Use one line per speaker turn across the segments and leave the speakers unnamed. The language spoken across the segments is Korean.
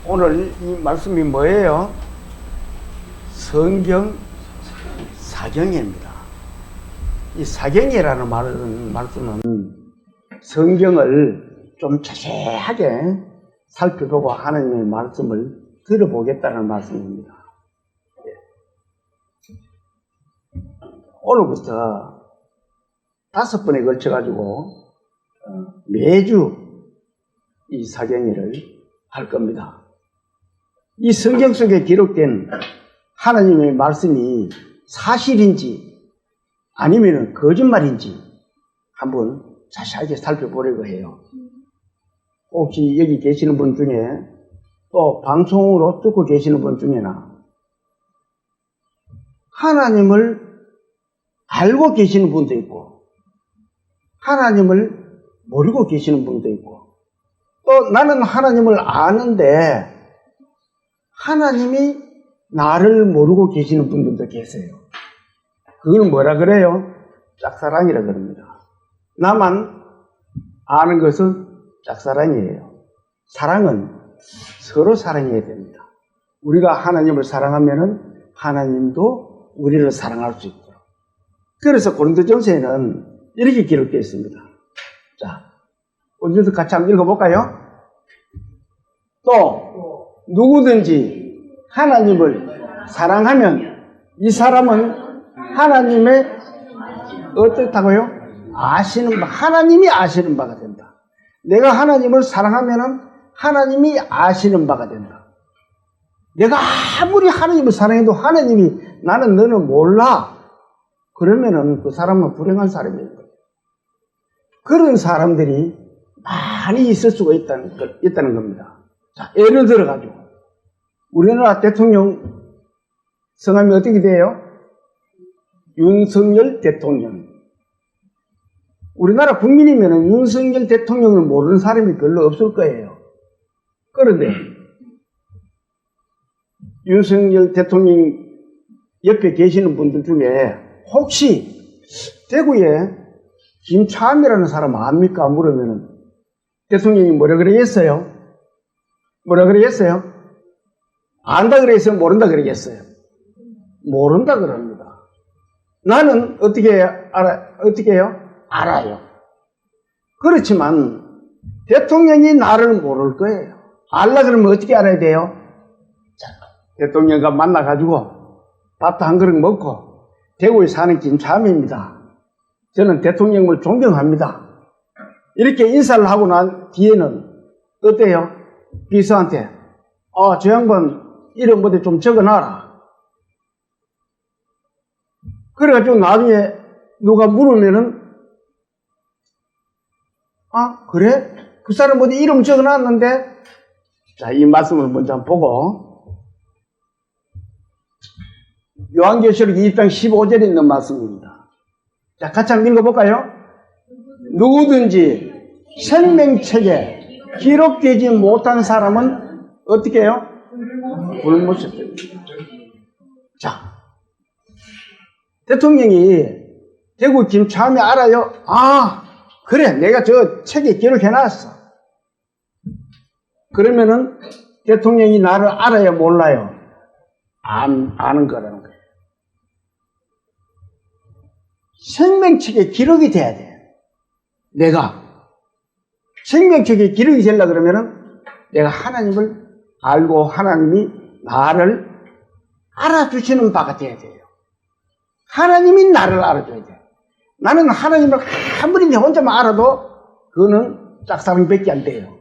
오늘 이 말씀이 뭐예요? 성경 사경입니다. 이 사경이라는 말씀은 성경을 좀 자세하게 살펴보고 하나님의 말씀을 들어보겠다는 말씀입니다. 오늘부터 5번에 걸쳐가지고 매주 이 사경회를 할 겁니다. 이 성경 속에 기록된 하나님의 말씀이 사실인지 아니면 거짓말인지 한번 자세하게 살펴보려고 해요. 혹시 여기 계시는 분 중에 또 방송으로 듣고 계시는 분 중에나 하나님을 알고 계시는 분도 있고 하나님을 모르고 계시는 분도 있고 또 나는 하나님을 아는데 하나님이 나를 모르고 계시는 분들도 계세요. 그걸 뭐라 그래요? 짝사랑이라 그럽니다. 나만 아는 것은 짝사랑이에요. 사랑은 서로 사랑해야 됩니다. 우리가 하나님을 사랑하면은 하나님도 우리를 사랑할 수 있도록. 그래서 고린도전서에는 이렇게 기록되어 있습니다. 자, 우리도 같이 한번 읽어볼까요? 또 누구든지 하나님을 사랑하면 이 사람은 하나님의 어떻다고요? 하나님이 아시는 바가 된다. 내가 하나님을 사랑하면 하나님이 아시는 바가 된다. 내가 아무리 하나님을 사랑해도 하나님이 나는 너는 몰라. 그러면은 그 사람은 불행한 사람이에요. 그런 사람들이 많이 있을 수가 있다는 겁니다. 자, 예를 들어가지고 우리나라 대통령 성함이 어떻게 돼요? 윤석열 대통령. 우리나라 국민이면 윤석열 대통령을 모르는 사람이 별로 없을 거예요. 그런데 윤석열 대통령 옆에 계시는 분들 중에 혹시 대구에 김차함이라는 사람 압니까? 물으면 대통령이 뭐라 그러겠어요? 뭐라 그러겠어요? 안다 그러겠어요? 모른다 그러겠어요? 모른다 그럽니다. 나는 어떻게 해요? 알아요. 그렇지만 대통령이 나를 모를 거예요. 알라 그러면 어떻게 알아야 돼요? 자, 대통령과 만나가지고 밥도 한 그릇 먹고 대구에 사는 김차함입니다. 저는 대통령을 존경합니다. 이렇게 인사를 하고 난 뒤에는 어때요? 비서한테 저 양반 이름 어디 좀 적어놔라. 그래가지고 나중에 누가 물으면은 그래? 그 사람 어디 이름 적어놨는데? 자, 이 말씀을 먼저 한번 보고 요한계시록 2장 15절에 있는 말씀입니다. 자, 같이 한번 읽어볼까요? 누구든지 생명책에 기록되지 못한 사람은 어떻게 해요? 불못이 됩니다. 자, 대통령이 대구 김차함이 알아요? 그래, 내가 저 책에 기록해놨어. 그러면은 대통령이 나를 알아요, 몰라요? 아는 거라는 거예요. 생명책에 기록이 돼야 돼. 내가 생명책에 기록이 되려고 그러면은 내가 하나님을 알고 하나님이 나를 알아주시는 바가 돼야 돼요. 하나님이 나를 알아줘야 돼. 나는 하나님을 아무리 내 혼자만 알아도 그거는 짝사랑밖에 안 돼요.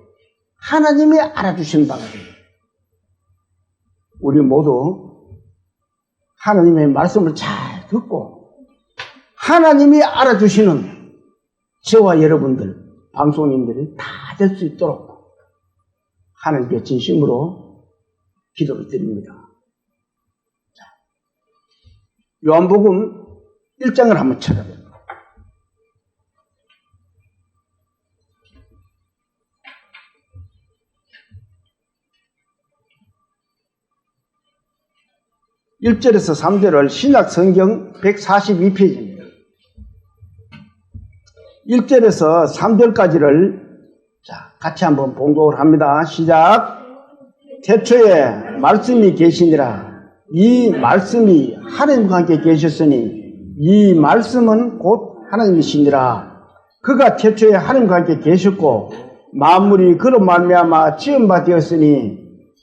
하나님이 알아주시는 바가 돼요. 우리 모두 하나님의 말씀을 잘 듣고 하나님이 알아주시는 저와 여러분들 방송인들이 다 될 수 있도록 하나님께 진심으로 기도를 드립니다. 자, 요한복음 1장을 한번 찾아봐요. (1절에서) (3절을) 신약 성경 142페이지입니다. 1절에서 3절까지를 자, 같이 한번 봉독을 합니다. 시작. 태초에 말씀이 계시니라. 이 말씀이 하나님과 함께 계셨으니 이 말씀은 곧 하나님이시니라. 그가 태초에 하나님과 함께 계셨고 만물이 그로 말미암아 지은 바 되었으니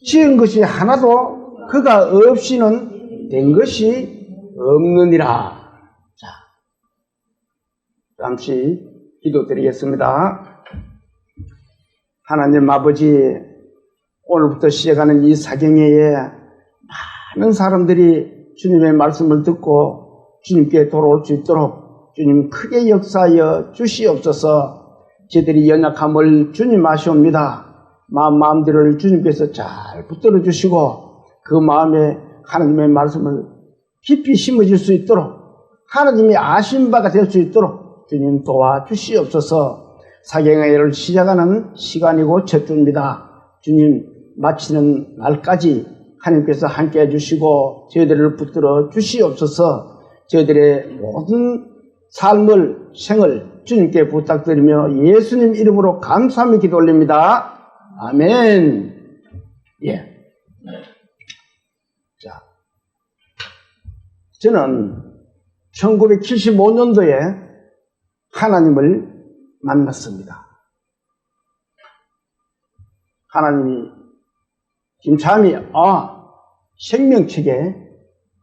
지은 것이 하나도 그가 없이는 된 것이 없느니라. 자, 잠시 기도드리겠습니다. 하나님 아버지, 오늘부터 시작하는 이 사경회에 많은 사람들이 주님의 말씀을 듣고 주님께 돌아올 수 있도록 주님 크게 역사하여 주시옵소서. 저희들이 연약함을 주님 아시옵니다. 마음들을 주님께서 잘 붙들어 주시고 그 마음에 하나님의 말씀을 깊이 심어질 수 있도록 하나님이 아신 바가 될 수 있도록 주님 도와주시옵소서. 사경회를 시작하는 시간이고 첫 주입니다. 주님 마치는 날까지 하나님께서 함께 해주시고 저희들을 붙들어 주시옵소서. 저희들의 모든 삶을 생을 주님께 부탁드리며 예수님 이름으로 감사하며 기도 올립니다. 아멘. 예. 자, 저는 1975년도에 하나님을 만났습니다. 하나님이 김참이 생명책에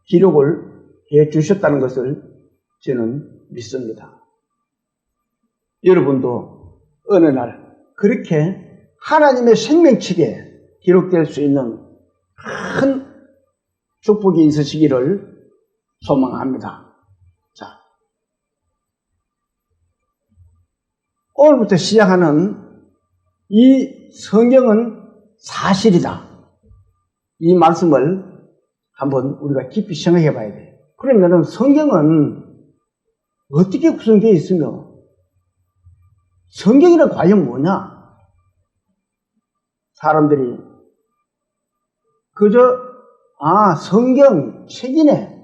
기록을 해 주셨다는 것을 저는 믿습니다. 여러분도 어느 날 그렇게 하나님의 생명책에 기록될 수 있는 큰 축복이 있으시기를 소망합니다. 자, 오늘부터 시작하는 이 성경은 사실이다. 이 말씀을 한번 우리가 깊이 생각해 봐야 돼요. 그러면은 성경은 어떻게 구성되어 있으며 성경이란 과연 뭐냐? 사람들이 그저 성경 책이네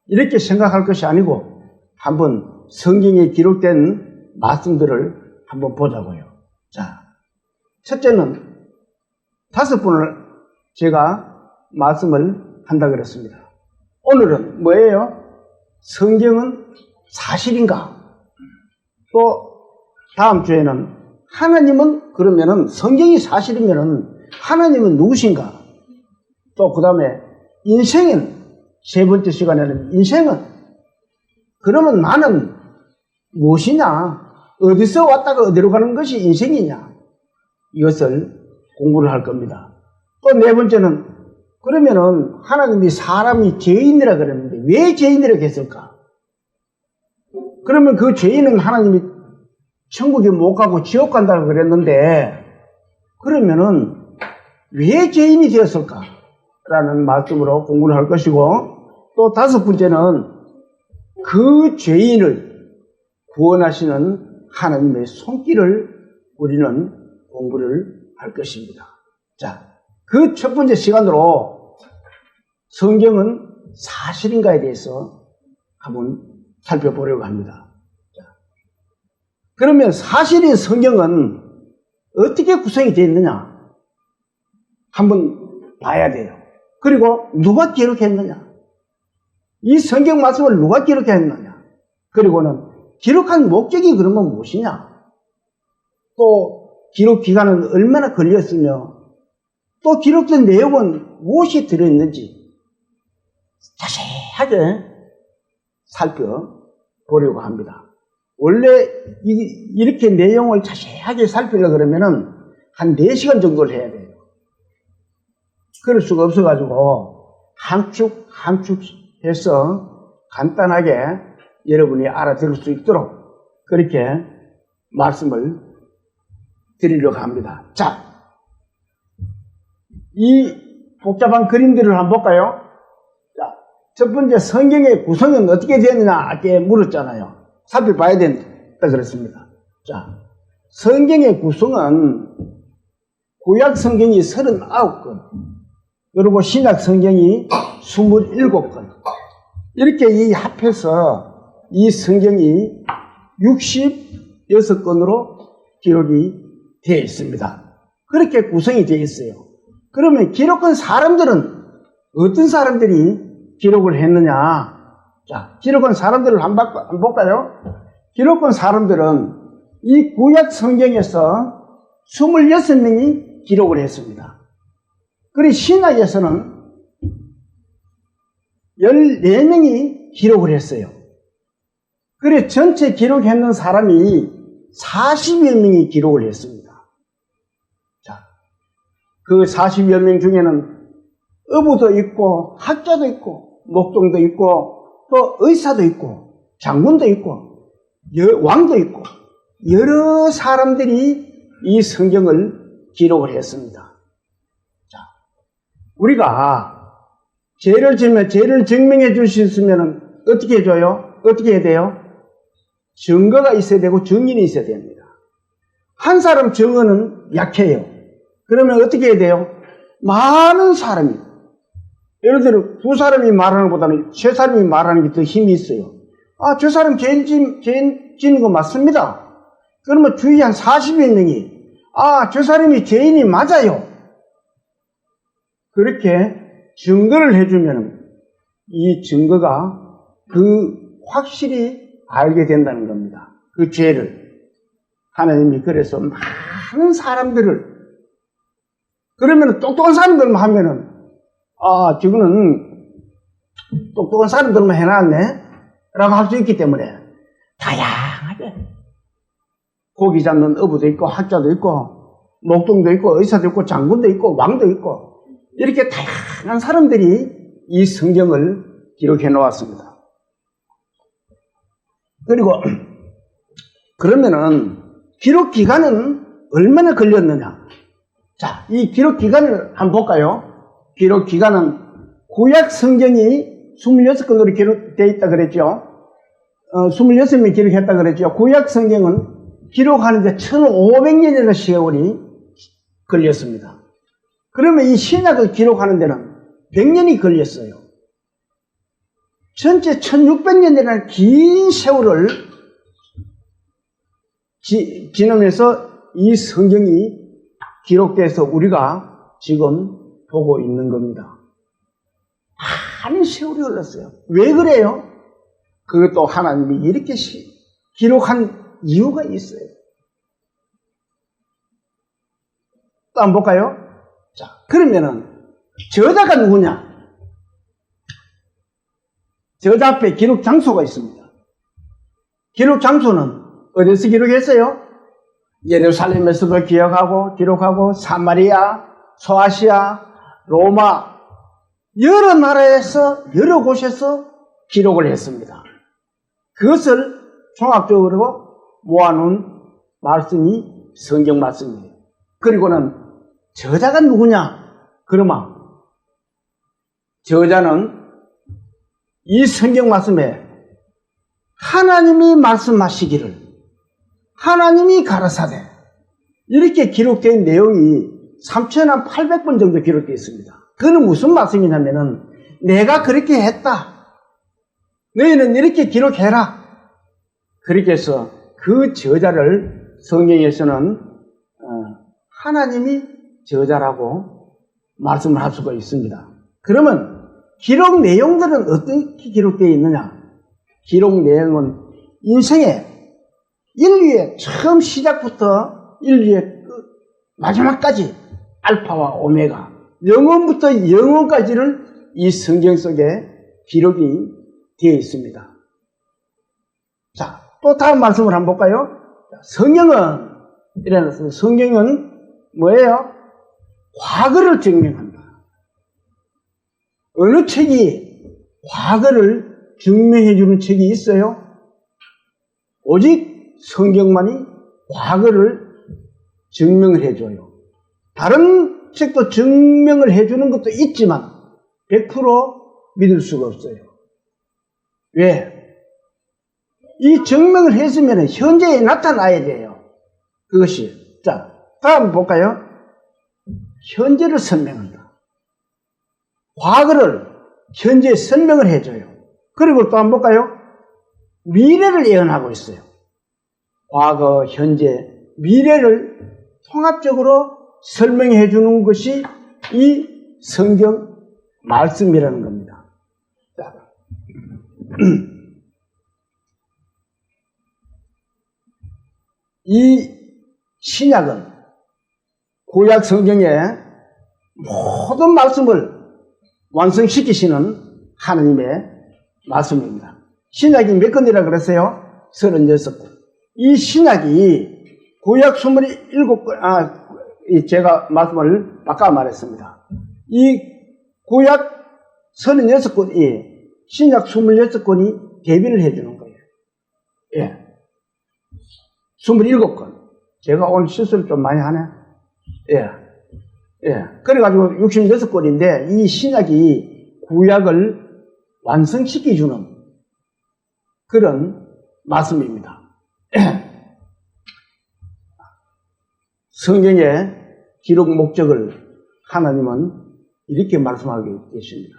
이렇게 생각할 것이 아니고 한번 성경에 기록된 말씀들을 한번 보자고요. 자, 첫째는 5분을 제가 말씀을 한다 그랬습니다. 오늘은 뭐예요? 성경은 사실인가? 또 다음 주에는 하나님은 그러면은 성경이 사실이면은 하나님은 누구신가? 또 그 다음에 인생은 세 번째 시간에는 인생은 그러면 나는 무엇이냐? 어디서 왔다가 어디로 가는 것이 인생이냐? 이것을 공부를 할 겁니다. 또 네 번째는 그러면은 하나님이 사람이 죄인이라 그랬는데 왜 죄인이라고 했을까? 그러면 그 죄인은 하나님이 천국에 못 가고 지옥 간다고 그랬는데 그러면은 왜 죄인이 되었을까? 라는 말씀으로 공부를 할 것이고 또 5번째는 그 죄인을 구원하시는 하나님의 손길을 우리는 공부를 할 것입니다. 자, 그 첫 번째 시간으로 성경은 사실인가에 대해서 한번 살펴보려고 합니다. 자, 그러면 사실인 성경은 어떻게 구성이 되어 있느냐? 한번 봐야 돼요. 그리고 누가 기록했느냐? 이 성경 말씀을 누가 기록했느냐? 그리고는 기록한 목적이 그러면 무엇이냐? 또 기록 기간은 얼마나 걸렸으며 또 기록된 내용은 무엇이 들어있는지 자세하게 살펴보려고 합니다. 원래 이렇게 내용을 자세하게 살피려고 그러면은 한 4시간 정도를 해야 돼요. 그럴 수가 없어가지고 한 축 한 축 해서 간단하게 여러분이 알아들을 수 있도록 그렇게 말씀을 드리려고 합니다. 자, 이 복잡한 그림들을 한번 볼까요? 자, 첫 번째 성경의 구성은 어떻게 되었느냐 아까 물었잖아요. 살펴봐야 된다 그랬습니다. 자, 성경의 구성은 구약 성경이 39권 그리고 신약 성경이 27권 이렇게 이 합해서 이 성경이 66권으로 기록이 되어 있습니다. 그렇게 구성이 되어 있어요. 그러면 기록한 사람들은 어떤 사람들이 기록을 했느냐? 자, 기록한 사람들을 한번 볼까요? 기록한 사람들은 이 구약 성경에서 26명이 기록을 했습니다. 그리고 신약에서는 14명이 기록을 했어요. 그래 전체 기록했는 사람이 40여 명이 기록을 했습니다. 자, 그 40여 명 중에는 어부도 있고 학자도 있고 목동도 있고 또 의사도 있고 장군도 있고 왕도 있고 여러 사람들이 이 성경을 기록을 했습니다. 자, 우리가 죄를 지면 죄를 증명해 줄 수 있으면 어떻게 해줘요? 어떻게 해야 돼요? 증거가 있어야 되고 증인이 있어야 됩니다. 한 사람 증언은 약해요. 그러면 어떻게 해야 돼요? 많은 사람이, 예를 들어 두 사람이 말하는 것보다는 세 사람이 말하는 게 더 힘이 있어요. 아, 저 사람 죄 지는 거 맞습니다. 그러면 주위 한 40여 명이 아, 저 사람이 죄인이 맞아요. 그렇게 증거를 해주면 이 증거가 확실히 알게 된다는 겁니다. 그 죄를. 하나님이 그래서 많은 사람들을, 그러면 똑똑한 사람들만 하면은, 아, 저거는 똑똑한 사람들만 해놨네? 라고 할 수 있기 때문에, 다양하게. 고기 잡는 어부도 있고, 학자도 있고, 목동도 있고, 의사도 있고, 장군도 있고, 왕도 있고, 이렇게 다양한 사람들이 이 성경을 기록해 놓았습니다. 그리고 그러면은 기록 기간은 얼마나 걸렸느냐? 자, 이 기록 기간을 한번 볼까요? 기록 기간은 구약 성경이 26권으로 기록되어 있다 그랬죠. 26명이 기록했다 그랬죠. 구약 성경은 기록하는데 1500년이라는 세월이 걸렸습니다. 그러면 이 신약을 기록하는 데는 100년이 걸렸어요. 전체 1600년이라는 긴 세월을 지나면서 이 성경이 기록돼서 우리가 지금 보고 있는 겁니다. 많은 세월이 흘렀어요. 왜 그래요? 그것도 하나님이 이렇게 기록한 이유가 있어요. 또 한번 볼까요? 자, 그러면은 저자가 누구냐? 저자 앞에 기록 장소가 있습니다. 기록 장소는 어디서 기록했어요? 예루살렘에서도 기록하고 사마리아, 소아시아, 로마 여러 나라에서 여러 곳에서 기록을 했습니다. 그것을 종합적으로 모아놓은 말씀이 성경 말씀이에요. 그리고는 저자가 누구냐? 그러면 저자는 이 성경 말씀에 하나님이 말씀하시기를 하나님이 가라사대 이렇게 기록된 내용이 3800번 정도 기록되어 있습니다. 그건 무슨 말씀이냐면은 내가 그렇게 했다. 너희는 이렇게 기록해라. 그렇게 해서 그 저자를 성경에서는 하나님이 저자라고 말씀을 할 수가 있습니다. 그러면 기록 내용들은 어떻게 기록되어 있느냐? 기록 내용은 인생의 인류의 처음 시작부터 인류의 마지막까지 알파와 오메가 영원부터 영원까지를 이 성경 속에 기록이 되어 있습니다. 자, 또 다음 말씀을 한번 볼까요? 성경은 뭐예요? 과거를 증명한다. 어느 책이 과거를 증명해 주는 책이 있어요? 오직 성경만이 과거를 증명을 해줘요. 다른 책도 증명을 해주는 것도 있지만 100% 믿을 수가 없어요. 왜? 이 증명을 했으면 현재에 나타나야 돼요. 그것이. 자, 다음 볼까요? 현재를 설명한다. 과거를 현재에 설명을 해줘요. 그리고 또 한번 볼까요? 미래를 예언하고 있어요. 과거, 현재, 미래를 통합적으로 설명해 주는 것이 이 성경 말씀이라는 겁니다. 자. 이 신약은 구약 성경의 모든 말씀을 완성시키시는 하나님의 말씀입니다. 신약이 몇 권이라 그랬어요? 36권. 이 신약이 구약 27권, 제가 말씀을 바꿔 말했습니다. 이 구약 36권이 신약 26권이 대비를 해주는 거예요. 예. 27권. 제가 오늘 실수를 좀 많이 하네. 예. 예. 그래가지고 66권인데 이 신약이 구약을 완성시켜주는 그런 말씀입니다. 성경의 기록 목적을 하나님은 이렇게 말씀하고 계십니다.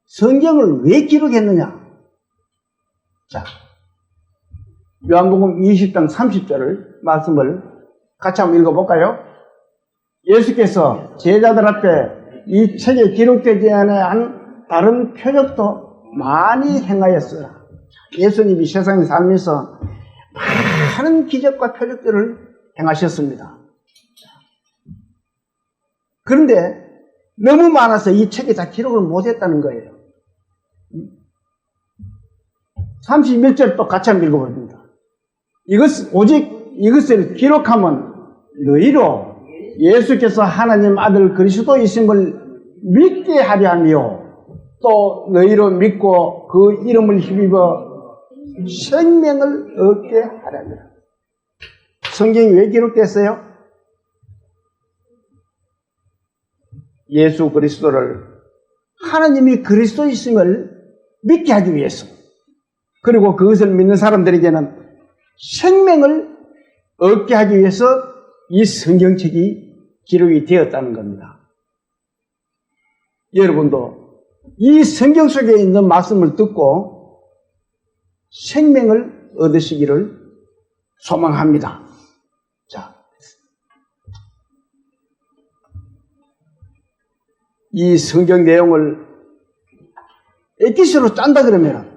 성경을 왜 기록했느냐? 자, 요한복음 20장 30절을 말씀을 같이 한번 읽어볼까요? 예수께서 제자들 앞에 이 책에 기록되지 않은 다른 표적도 많이 행하였으나 예수님이 세상에 살면서 많은 기적과 표적들을 행하셨습니다. 그런데 너무 많아서 이 책에 다 기록을 못했다는 거예요. 31절 또 같이 한번 읽어봅니다. 오직 이것을 기록하면 너희로 예수께서 하나님 아들 그리스도이심을 믿게 하려 하며 또 너희로 믿고 그 이름을 힘입어 생명을 얻게 하려 합니다. 성경이 왜 기록됐어요? 예수 그리스도를 하나님이 그리스도이심을 믿게 하기 위해서, 그리고 그것을 믿는 사람들에게는 생명을 얻게 하기 위해서 이 성경책이 기록이 되었다는 겁니다. 여러분도 이 성경 속에 있는 말씀을 듣고 생명을 얻으시기를 소망합니다. 자, 이 성경 내용을 엑기스로 짠다 그러면,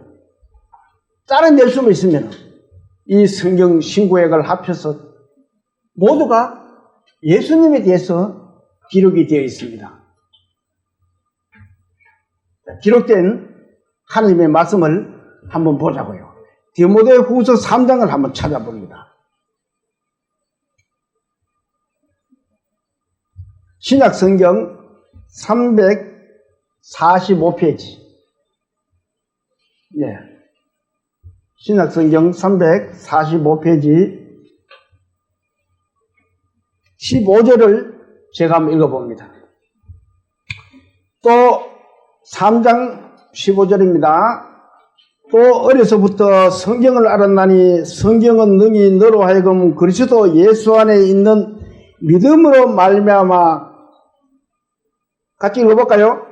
짜내낼 수만 있으면 이 성경 신구약을 합쳐서 모두가 예수님에 대해서 기록이 되어 있습니다. 기록된 하나님의 말씀을 한번 보자고요. 디모데후서 3장을 한번 찾아봅니다. 신약 성경 345페이지. 네. 신약 성경 345페이지 15절을 제가 한번 읽어봅니다. 또 3장 15절입니다. 또 어려서부터 성경을 알았나니 성경은 능히 너로 하여금 그리스도 예수 안에 있는 믿음으로 말미암아, 같이 읽어볼까요?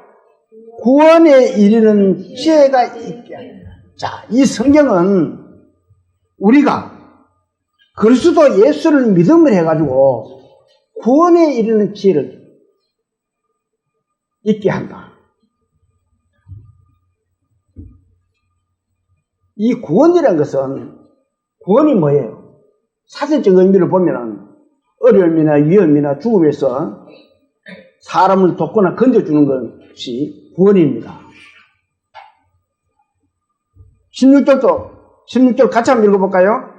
구원에 이르는 지혜가 있게 합니다. 자, 이 성경은 우리가 그리스도 예수를 믿음을 해가지고 구원에 이르는 지혜를 있게 한다. 이 구원이라는 것은, 구원이 뭐예요? 사실적 의미를 보면 어려움이나 위험이나 죽음에서 사람을 돕거나 건져주는 것이 구원입니다. 16절 같이 한번 읽어볼까요?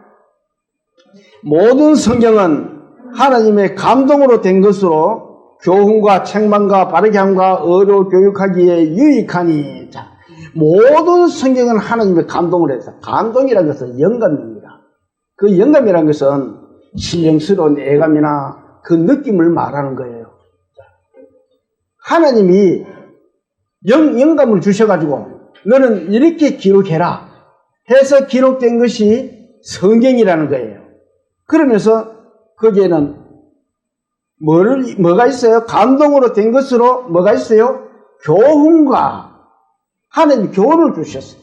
모든 성경은 하나님의 감동으로 된 것으로 교훈과 책망과 바르게 함과 의로 교육하기에 유익하니. 자, 모든 성경은 하나님의 감동을 해서, 감동이라는 것은 영감입니다. 그 영감이라는 것은 신령스러운 애감이나 그 느낌을 말하는 거예요. 하나님이 영감을 주셔가지고 너는 이렇게 기록해라 해서 기록된 것이 성경이라는 거예요. 그러면서 거기에는 뭐가 있어요? 감동으로 된 것으로 뭐가 있어요? 교훈과, 하나님이 교훈을 주셨어요.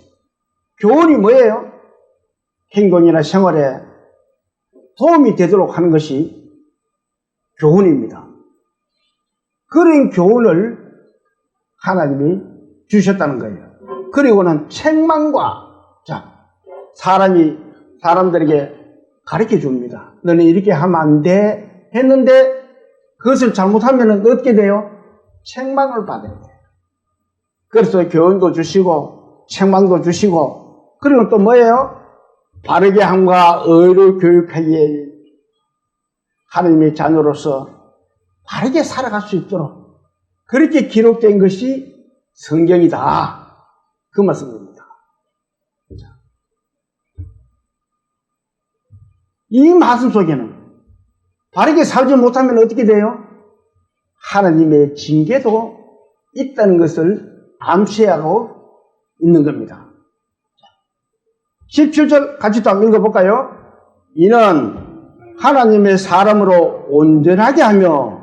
교훈이 뭐예요? 행동이나 생활에 도움이 되도록 하는 것이 교훈입니다. 그런 교훈을 하나님이 주셨다는 거예요. 그리고는 책망과, 자, 사람들에게 가르쳐 줍니다. 너는 이렇게 하면 안 돼. 했는데 그것을 잘못하면 어떻게 돼요? 책망을 받아야 돼요. 그래서 교훈도 주시고, 책망도 주시고, 그리고 또 뭐예요? 바르게 함과 의로 교육하기에 하나님의 자녀로서 바르게 살아갈 수 있도록 그렇게 기록된 것이 성경이다. 그 말씀입니다. 이 말씀 속에는 바르게 살지 못하면 어떻게 돼요? 하나님의 징계도 있다는 것을 암시하고 있는 겁니다. 17절 같이 또 한번 읽어볼까요? 이는 하나님의 사람으로 온전하게 하며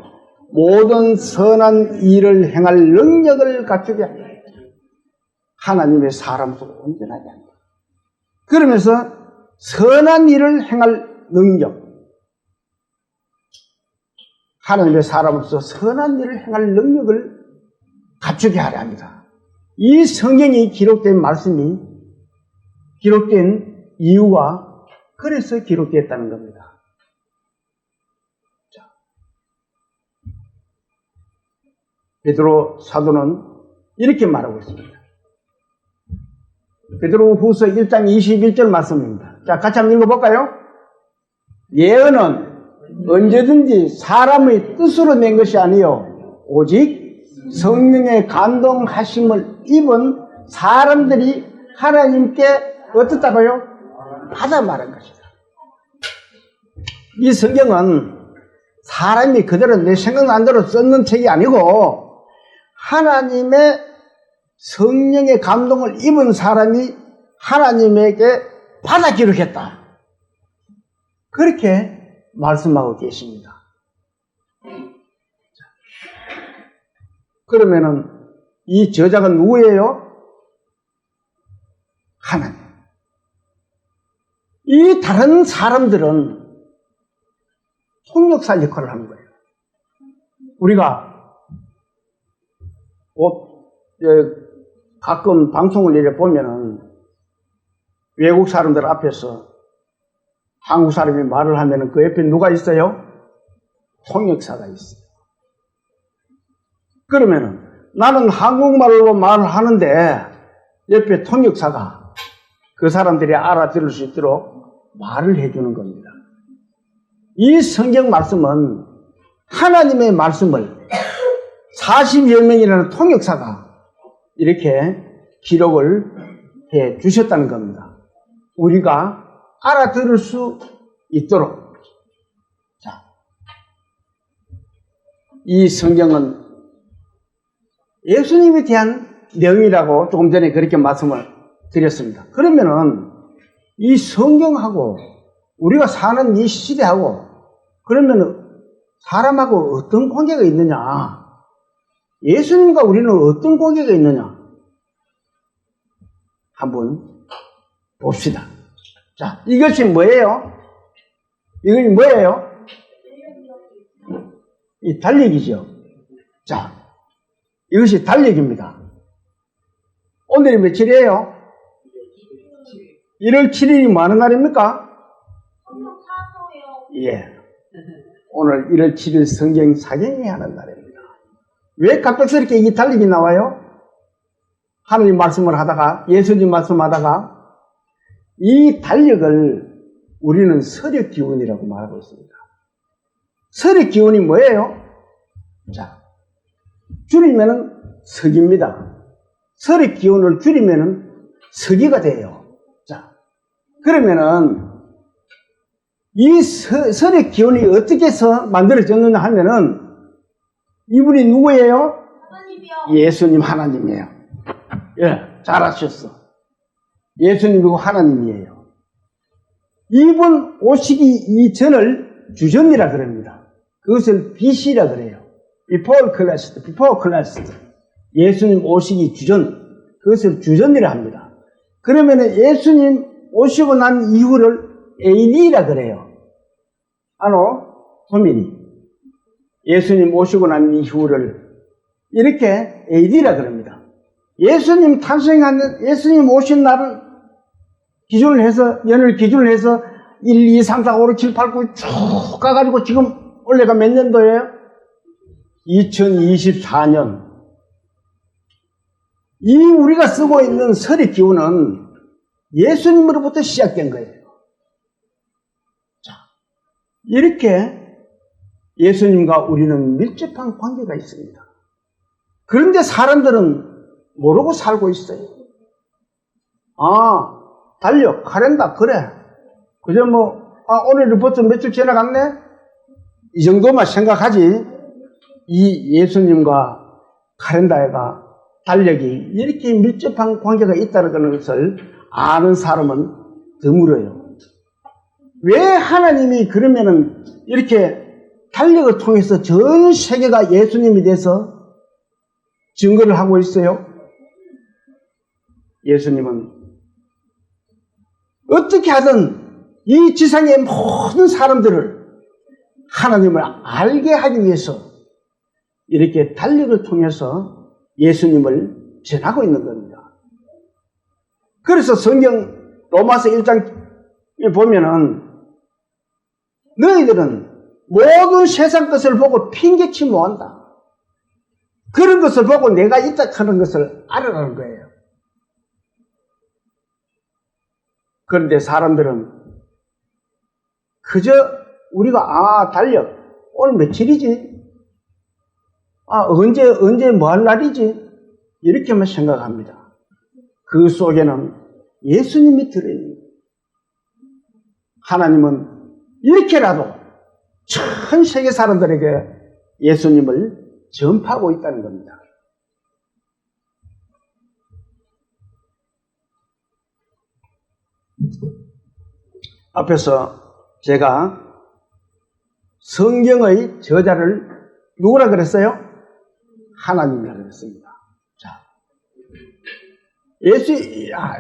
모든 선한 일을 행할 능력을 갖추게 합니다. 하나님의 사람으로 온전하게 합니다. 그러면서 선한 일을 행할 능력, 하나님의 사람으로서 선한 일을 행할 능력을 갖추게 하려 합니다. 이 성경이 기록된 말씀이 기록된 이유가 그래서 기록되었다는 겁니다. 자, 베드로 사도는 이렇게 말하고 있습니다. 베드로 후서 1장 21절 말씀입니다. 자, 같이 한번 읽어볼까요? 예언은 언제든지 사람의 뜻으로 낸 것이 아니요 오직 성령의 감동하심을 입은 사람들이 하나님께 어떻다고요? 받아 말한 것이다. 이 성경은 사람이 그대로 내 생각난 대로 썼는 책이 아니고 하나님의 성령의 감동을 입은 사람이 하나님에게 받아 기록했다. 그렇게 말씀하고 계십니다. 그러면은 이 저자가 누구예요? 하나님. 이 다른 사람들은 통역사 역할을 하는 거예요. 우리가 가끔 방송을 이렇게 보면은 외국 사람들 앞에서 한국 사람이 말을 하면은 그 옆에 누가 있어요? 통역사가 있어요. 그러면은 나는 한국말로 말을 하는데 옆에 통역사가 그 사람들이 알아들을 수 있도록 말을 해주는 겁니다. 이 성경 말씀은 하나님의 말씀을 40여 명이라는 통역사가 이렇게 기록을 해 주셨다는 겁니다. 우리가 알아들을 수 있도록. 자, 이 성경은 예수님에 대한 내용이라고 조금 전에 그렇게 말씀을 드렸습니다. 그러면은 이 성경하고 우리가 사는 이 시대하고 그러면은 사람하고 어떤 관계가 있느냐? 예수님과 우리는 어떤 관계가 있느냐? 한번 봅시다. 자, 이것이 뭐예요? 이것이 뭐예요? 이 달력이죠. 자, 이것이 달력입니다. 오늘이 며칠이에요? 1월 7일이 뭐 하는 날입니까? 예. 오늘 1월 7일 성경 사경이 하는 날입니다. 왜 갑작스럽게 이 달력이 나와요? 하나님 말씀을 하다가, 예수님 말씀하다가, 이 달력을 우리는 서력 기운이라고 말하고 있습니다. 서력 기운이 뭐예요? 자, 줄이면은 서기입니다. 서력 기운을 줄이면은 서기가 돼요. 자, 그러면은 이 서력 기운이 어떻게 해서 만들어졌느냐 하면은 이분이 누구예요? 하나님이요. 예수님 하나님이에요. 예, 잘하셨어. 예수님이고 하나님이에요. 이분 오시기 이전을 주전이라 그럽니다. 그것을 BC라 그래요. Before Christ. 예수님 오시기 주전. 그것을 주전이라 합니다. 그러면 예수님 오시고 난 이후를 AD라 그래요. 도미니. 예수님 오시고 난 이후를 이렇게 AD라 그럽니다. 예수님 탄생하는, 예수님 오신 날을 기준을 해서, 연을 기준을 해서 1, 2, 3, 4, 5, 6, 7, 8, 9 쭉 가가지고 지금 올해가 몇 년도예요? 2024년. 이 우리가 쓰고 있는 설의 기운은 예수님으로부터 시작된 거예요. 자, 이렇게 예수님과 우리는 밀접한 관계가 있습니다. 그런데 사람들은 모르고 살고 있어요. 아, 달력, 카렌다, 그래. 그저 오늘이 벌써 며칠 지나갔네? 이 정도만 생각하지, 이 예수님과 카렌다가, 달력이 이렇게 밀접한 관계가 있다는 것을 아는 사람은 드물어요. 왜 하나님이 그러면은 이렇게 달력을 통해서 전 세계가 예수님에 대해서 증거를 하고 있어요? 예수님은 어떻게 하든 이 지상의 모든 사람들을 하나님을 알게 하기 위해서 이렇게 달력을 통해서 예수님을 전하고 있는 겁니다. 그래서 성경 로마서 1장에 보면은 너희들은 모든 세상 것을 보고 핑계치 못한다. 그런 것을 보고 내가 있다 하는 것을 알아라는 거예요. 그런데 사람들은 그저 우리가 달력 오늘 며칠이지? 언제 뭐 할 날이지? 이렇게만 생각합니다. 그 속에는 예수님이 들어있는 거예요. 하나님은 이렇게라도 전 세계 사람들에게 예수님을 전파하고 있다는 겁니다. 앞에서 제가 성경의 저자를 누구라 그랬어요? 하나님이라 그랬습니다. 자,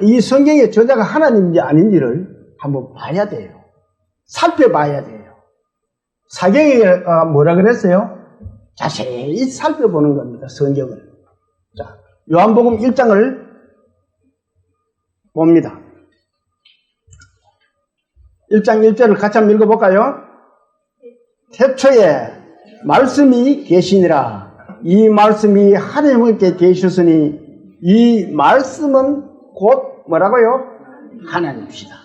이 성경의 저자가 하나님인지 아닌지를 한번 봐야 돼요. 살펴봐야 돼요. 사경이가 뭐라 그랬어요? 자세히 살펴보는 겁니다. 성경을. 자, 요한복음 1장을 봅니다. 1장 1절을 같이 한번 읽어볼까요? 태초에 말씀이 계시니라. 이 말씀이 하나님께 계셨으니 이 말씀은 곧 뭐라고요? 하나님이시다.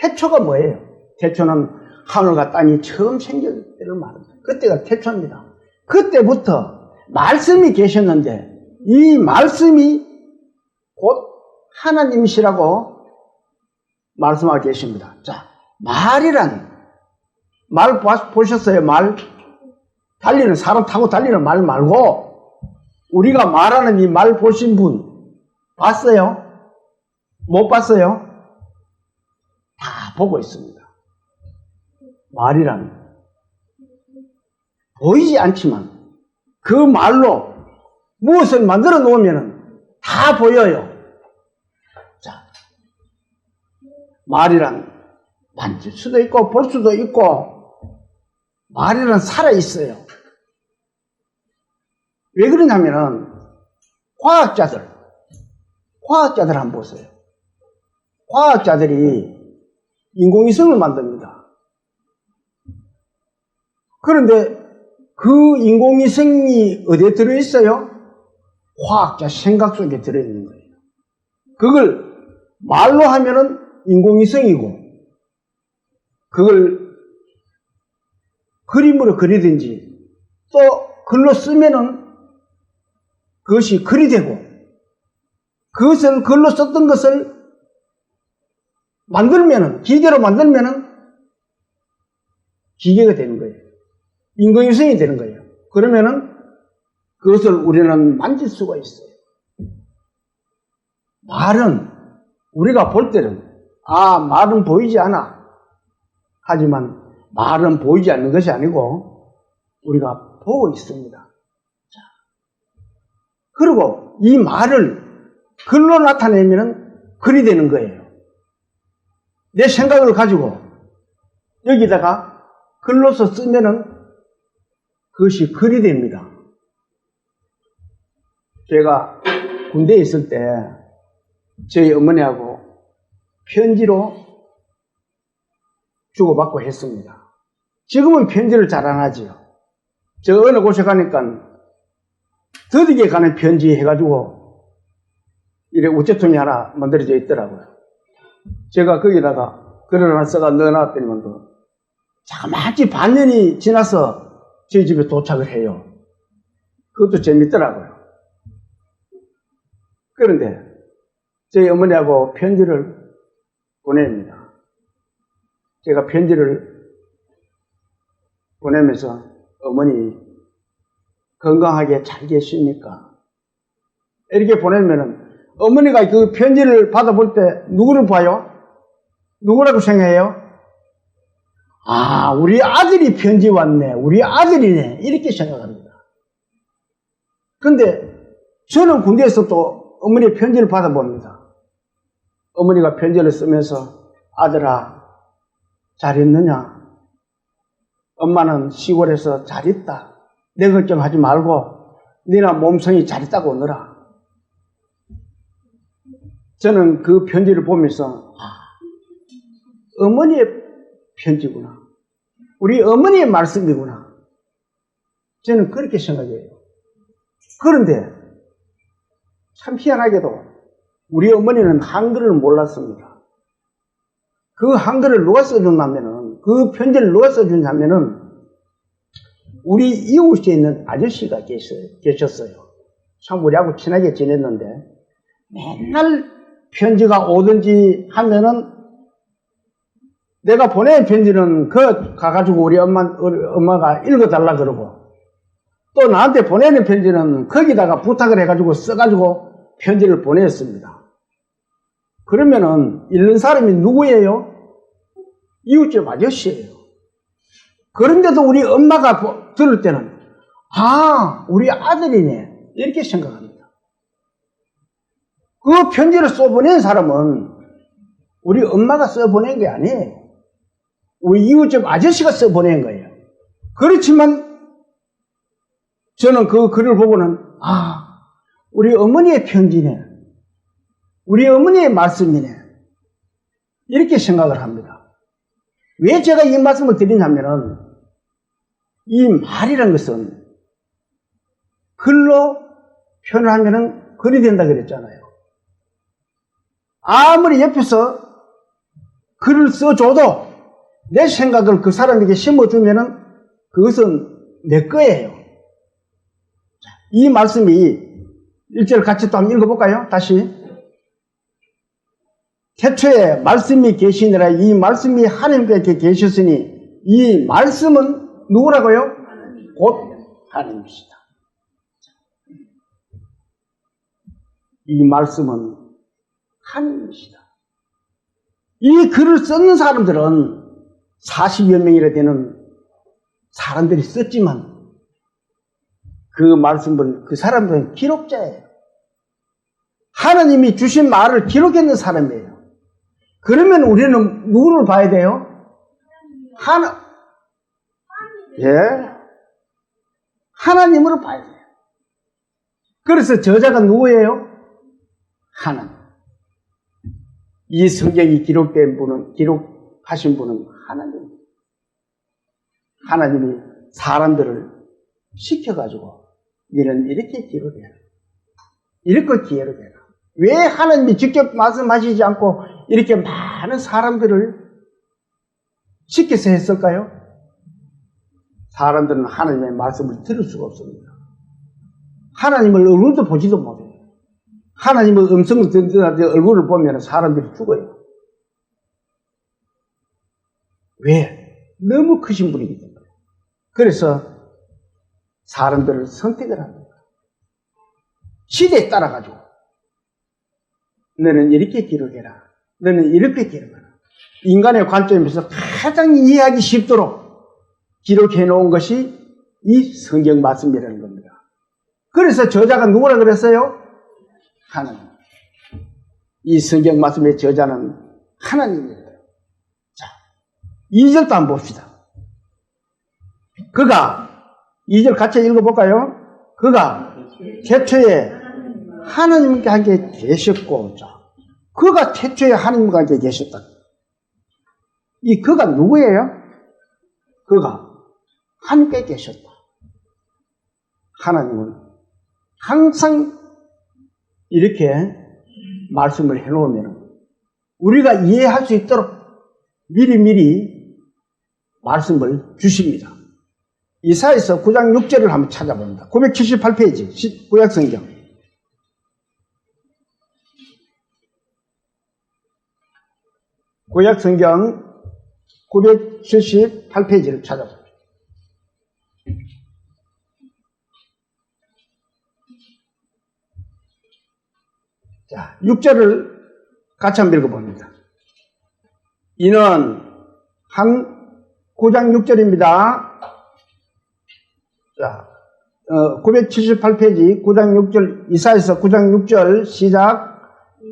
태초가 뭐예요? 태초는 하늘과 땅이 처음 생길 때를 말합니다. 그때가 태초입니다. 그때부터 말씀이 계셨는데 이 말씀이 곧 하나님이시라고 말씀하고 계십니다. 자, 말이란, 말 보셨어요? 말? 달리는, 사람 타고 달리는 말 말고 우리가 말하는 이 말 보신 분 봤어요? 못 봤어요? 다 보고 있습니다. 말이란 보이지 않지만 그 말로 무엇을 만들어 놓으면 다 보여요. 자, 말이란 만질 수도 있고 볼 수도 있고 말이란 살아있어요. 왜 그러냐면은 과학자들 한번 보세요. 과학자들이 인공위성을 만듭니다. 그런데 그 인공위성이 어디에 들어있어요? 과학자 생각 속에 들어있는 거예요. 그걸 말로 하면은 인공위성이고 그걸 그림으로 그리든지 또 글로 쓰면은 그것이 글이 되고 그것을 글로 썼던 것을 만들면은 기계로 만들면은 기계가 되는 거예요. 인공위성이 되는 거예요. 그러면은 그것을 우리는 만질 수가 있어요. 말은 우리가 볼 때는 말은 보이지 않아. 하지만 말은 보이지 않는 것이 아니고 우리가 보고 있습니다. 자, 그리고 이 말을 글로 나타내면 글이 되는 거예요. 내 생각을 가지고 여기다가 글로서 쓰면은 그것이 글이 됩니다. 제가 군대에 있을 때 저희 어머니하고 편지로 주고받고 했습니다. 지금은 편지를 잘 안 하지요. 저 어느 곳에 가니까 더디게 가는 편지 해가지고 이래 우체통이 하나 만들어져 있더라고요. 제가 거기다가 글을 하나 써가 넣어놨더니만 자그마치 반년이 지나서 저희 집에 도착을 해요. 그것도 재밌더라고요. 그런데 저희 어머니하고 편지를 보냅니다. 제가 편지를 보내면서 어머니 건강하게 잘 계십니까? 이렇게 보내면은 어머니가 그 편지를 받아볼 때 누구를 봐요? 누구라고 생각해요? 아, 우리 아들이 편지 왔네. 우리 아들이네. 이렇게 생각합니다. 근데 저는 군대에서 또 어머니의 편지를 받아봅니다. 어머니가 편지를 쓰면서 아들아 잘 있느냐? 엄마는 시골에서 잘 있다. 내 걱정하지 말고 니나 몸성이 잘 있다고 오너라. 저는 그 편지를 보면서 어머니의 편지구나. 우리 어머니의 말씀이구나. 저는 그렇게 생각해요. 그런데 참 희한하게도 우리 어머니는 한글을 몰랐습니다. 그 한글을 누가 써줬냐면은, 그 편지를 누가 써줬냐면은 우리 이웃에 있는 아저씨가 계셨어요. 참 우리하고 친하게 지냈는데 맨날 편지가 오든지 하면은 내가 보낸 편지는 가가지고 우리 엄마가 읽어달라 그러고 또 나한테 보내는 편지는 거기다가 부탁을 해가지고 써가지고 편지를 보냈습니다. 그러면은 읽는 사람이 누구예요? 이웃집 아저씨예요. 그런데도 우리 엄마가 들을 때는 우리 아들이네 이렇게 생각합니다. 그 편지를 써보낸 사람은 우리 엄마가 써보낸 게 아니에요. 우리 이웃집 아저씨가 써보낸 거예요. 그렇지만 저는 그 글을 보고는 우리 어머니의 편지네. 우리 어머니의 말씀이네. 이렇게 생각을 합니다. 왜 제가 이 말씀을 드리냐면은 이 말이라는 것은 글로 표현하면은 글이 된다 그랬잖아요. 아무리 옆에서 글을 써줘도 내 생각을 그 사람에게 심어주면은 그것은 내 거예요. 이 말씀이 1절 같이 또 한번 읽어볼까요? 다시. 태초에 말씀이 계시니라. 이 말씀이 하나님께 계셨으니 이 말씀은 누구라고요? 곧 하나님이시다. 이 말씀은 하나님이시다. 이 글을 쓰는 사람들은 40여 명이나 되는 사람들이 썼지만 그 말씀은 그 사람들은 기록자예요. 하나님이 주신 말을 기록했는 사람이에요. 그러면 우리는 누구를 봐야 돼요? 하나님으로 봐야 돼요. 그래서 저자가 누구예요? 하나님. 이 성경이 기록하신 분은 하나님. 하나님이 사람들을 시켜가지고 너는 이렇게 기록해라. 이렇게 기록해라. 왜 하나님이 직접 말씀하시지 않고 이렇게 많은 사람들을 시켜서 했을까요? 사람들은 하나님의 말씀을 들을 수가 없습니다. 하나님을 얼굴도 보지도 못해요. 하나님의 음성을 듣는데 얼굴을 보면 사람들이 죽어요. 왜? 너무 크신 분이기 때문에. 그래서 사람들을 선택을 합니다. 시대에 따라가지고 너는 이렇게 기록해라. 너는 이렇게 기록해라. 인간의 관점에서 가장 이해하기 쉽도록 기록해 놓은 것이 이 성경 말씀이라는 겁니다. 그래서 저자가 누구라 그랬어요? 하나님. 이 성경 말씀의 저자는 하나님입니다. 자, 2절도 한번 봅시다. 그가 2절 같이 읽어볼까요? 그가 태초에 하나님과 함께 계셨고, 그가 태초에 하나님과 함께 계셨다. 이 그가 누구예요? 그가 함께 계셨다. 하나님은 항상 이렇게 말씀을 해놓으면 우리가 이해할 수 있도록 미리미리 말씀을 주십니다. 이사야서 9장 6절을 한번 찾아봅니다. 978페이지 구약성경. 구약성경 978페이지를 찾아봅니다. 자, 6절을 같이 한번 읽어봅니다. 이는 9장 6절입니다. 자, 978페이지 9장 6절, 이사야서 9장 6절 시작.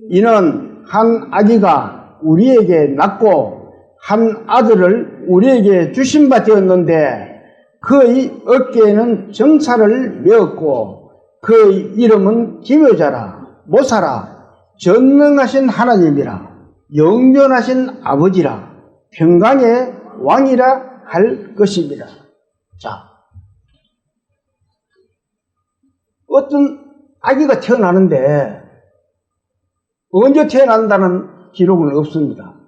이는 한 아기가 우리에게 낳고 한 아들을 우리에게 주신 바 되었는데 그의 어깨에는 정사를 메었고 그의 이름은 기묘자라 모사라 전능하신 하나님이라 영존하신 아버지라 평강의 왕이라 할 것입니다. 자, 어떤 아기가 태어나는데 언제 태어난다는 기록은 없습니다.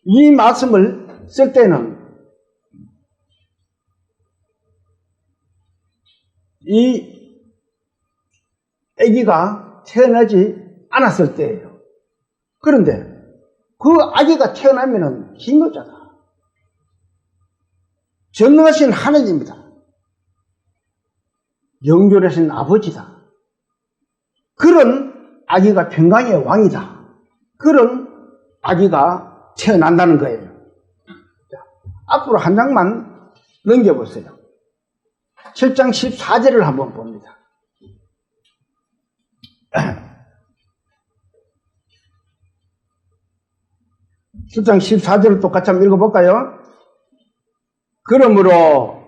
이 말씀을 쓸 때는 이 아기가 태어나지 않았을 때예요. 그런데 그 아기가 태어나면은 기묘자다. 전능하신 하나님이다. 영존하신 아버지다. 그런 아기가 평강의 왕이다. 그런 아기가 태어난다는 거예요. 자, 앞으로 한 장만 넘겨보세요. 7장 14절을 한번 봅니다. 7장 14절을 똑같이 한번 읽어볼까요? 그러므로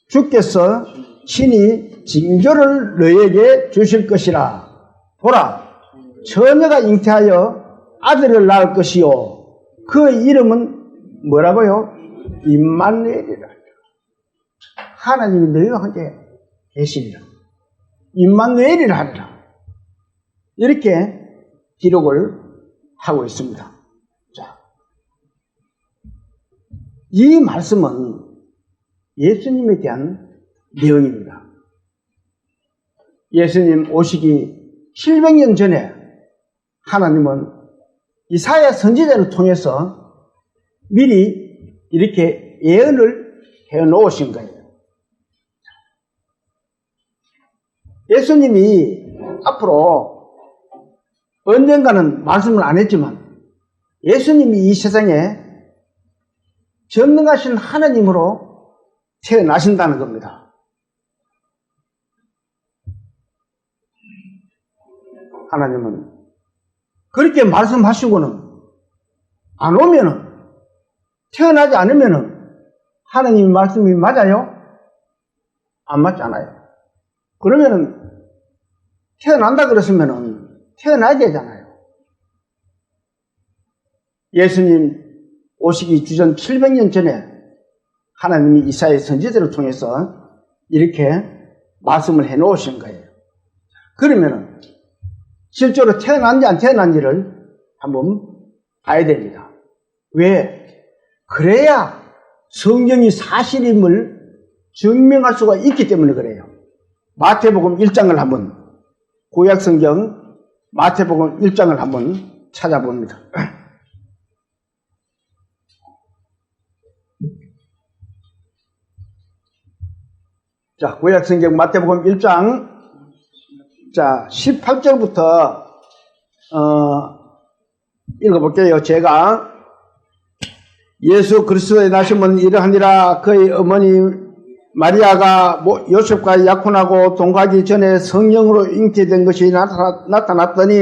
주께서 친히 징조를 너에게 주실 것이라. 보라, 처녀가 잉태하여 아들을 낳을 것이요 그 이름은 뭐라고요? 임마누엘이라. 하나님이 너희와 함께 계시리라. 임마누엘이라 하리라. 이렇게 기록을 하고 있습니다. 자, 이 말씀은 예수님에 대한 내용입니다. 예수님 오시기 700년 전에 하나님은 이사야 선지자를 통해서 미리 이렇게 예언을 해놓으신 거예요. 예수님이 앞으로 언젠가는 말씀을 안 했지만 예수님이 이 세상에 전능하신 하나님으로 태어나신다는 겁니다. 하나님은 그렇게 말씀하시고는 안 오면은, 태어나지 않으면은 하나님 말씀이 맞아요? 안 맞잖아요. 그러면은 태어난다 그랬으면은 태어나야 되잖아요. 예수님 오시기 주전 700년 전에 하나님이 이사야 선지자를 통해서 이렇게 말씀을 해 놓으신 거예요. 그러면은 실제로 태어난지 안 태어난지를 한번 봐야 됩니다. 왜? 그래야 성경이 사실임을 증명할 수가 있기 때문에 그래요. 마태복음 1장을 한번, 구약성경 마태복음 1장을 한번 찾아봅니다. 자, 구약성경 마태복음 1장, 자, 18절부터, 읽어볼게요. 제가, 예수 그리스도의 나심은 이러하니라. 그의 어머니 마리아가 요셉과 약혼하고 동거하기 전에 성령으로 잉태된 것이 나타났더니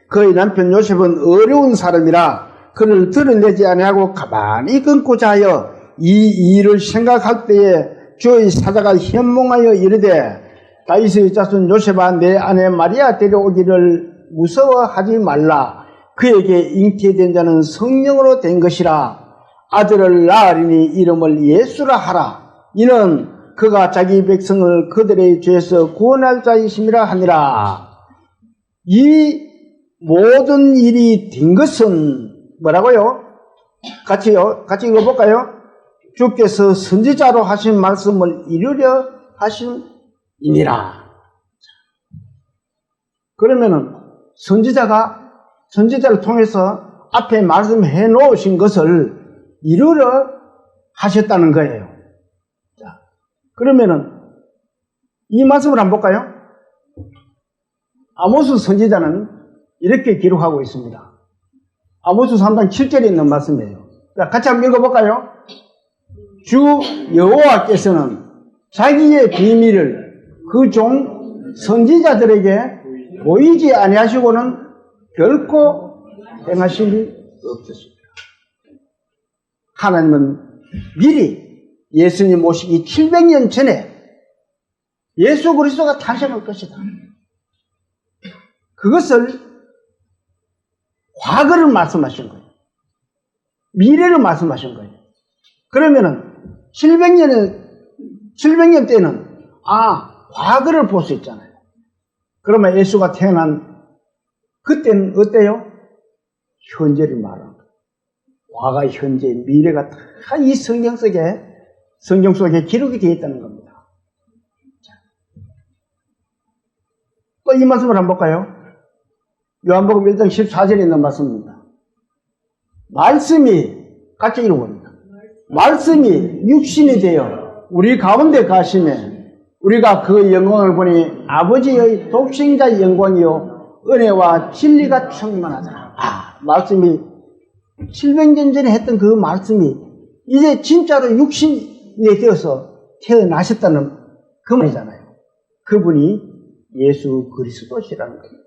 그의 남편 요셉은 어려운 사람이라 그를 드러내지 아니하고 가만히 끊고자 하여 이 일을 생각할 때에 주의 사자가 현몽하여 이르되 다윗의 자손 요셉아 내 아내 마리아 데려오기를 무서워하지 말라. 그에게 잉태된 자는 성령으로 된 것이라. 아들을 낳으리니 이름을 예수라 하라. 이는 그가 자기 백성을 그들의 죄에서 구원할 자이심이라 하니라. 이 모든 일이 된 것은 뭐라고요? 같이 읽어볼까요? 주께서 선지자로 하신 말씀을 이루려 하심이니라. 그러면은 선지자를 통해서 앞에 말씀해 놓으신 것을 이루려 하셨다는 거예요. 자, 그러면은 이 말씀을 한번 볼까요? 아모스 선지자는 이렇게 기록하고 있습니다. 아모스 3장 7절에 있는 말씀이에요. 자, 같이 한번 읽어볼까요? 주 여호와께서는 자기의 비밀을 그 종 선지자들에게 보이지 아니하시고는 결코 행하실 리 없으십니다. 하나님은 미리 예수님 오시기 700년 전에 예수 그리스도가 탄생할 것이다. 그것을 과거를 말씀하신 거예요. 미래를 말씀하신 거예요. 그러면은 700년 때는 과거를 볼 수 있잖아요. 그러면 예수가 태어난 그때는 어때요? 현재를 말하는 거예요. 과거, 현재, 미래가 다 이 성경 속에 기록이 되어 있다는 겁니다. 또 이 말씀을 한번 볼까요? 요한복음 1장 14절에 있는 말씀입니다. 말씀이 같이 읽어봅니다. 말씀이 육신이 되어 우리 가운데 가시매 우리가 그 영광을 보니 아버지의 독생자 영광이요 은혜와 진리가 충만하더라. 말씀이 700년 전에 했던 그 말씀이 이제 진짜로 육신이 되어서 태어나셨다는 그 말이잖아요. 그분이 예수 그리스도시라는 겁니다.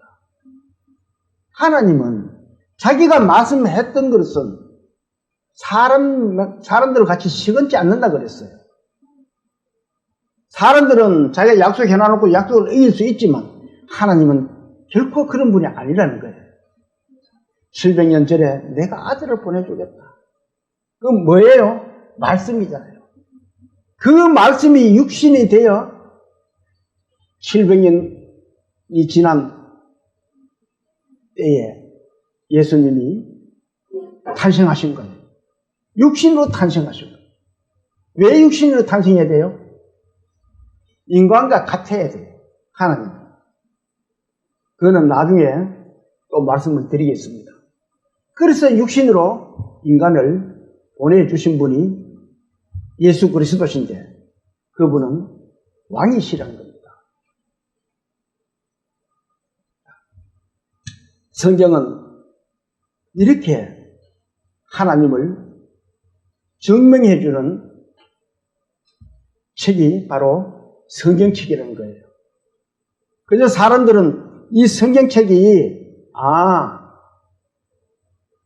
하나님은 자기가 말씀했던 것은 사람들과 같이 시건치 않는다 그랬어요. 사람들은 자기가 약속해놔놓고 약속을 이길 수 있지만 하나님은 결코 그런 분이 아니라는 거예요. 700년 전에 내가 아들을 보내주겠다. 그건 뭐예요? 말씀이잖아요. 그 말씀이 육신이 되어 700년이 지난 때에 예수님이 탄생하신 거예요. 육신으로 탄생하신 거예요. 왜 육신으로 탄생해야 돼요? 인간과 같아야 돼요. 하나님. 그거는 나중에 또 말씀을 드리겠습니다. 그래서 육신으로 인간을 보내주신 분이 예수 그리스도신데 그분은 왕이시라는 겁니다. 성경은 이렇게 하나님을 증명해주는 책이 바로 성경책이라는 거예요. 그래서 사람들은 이 성경책이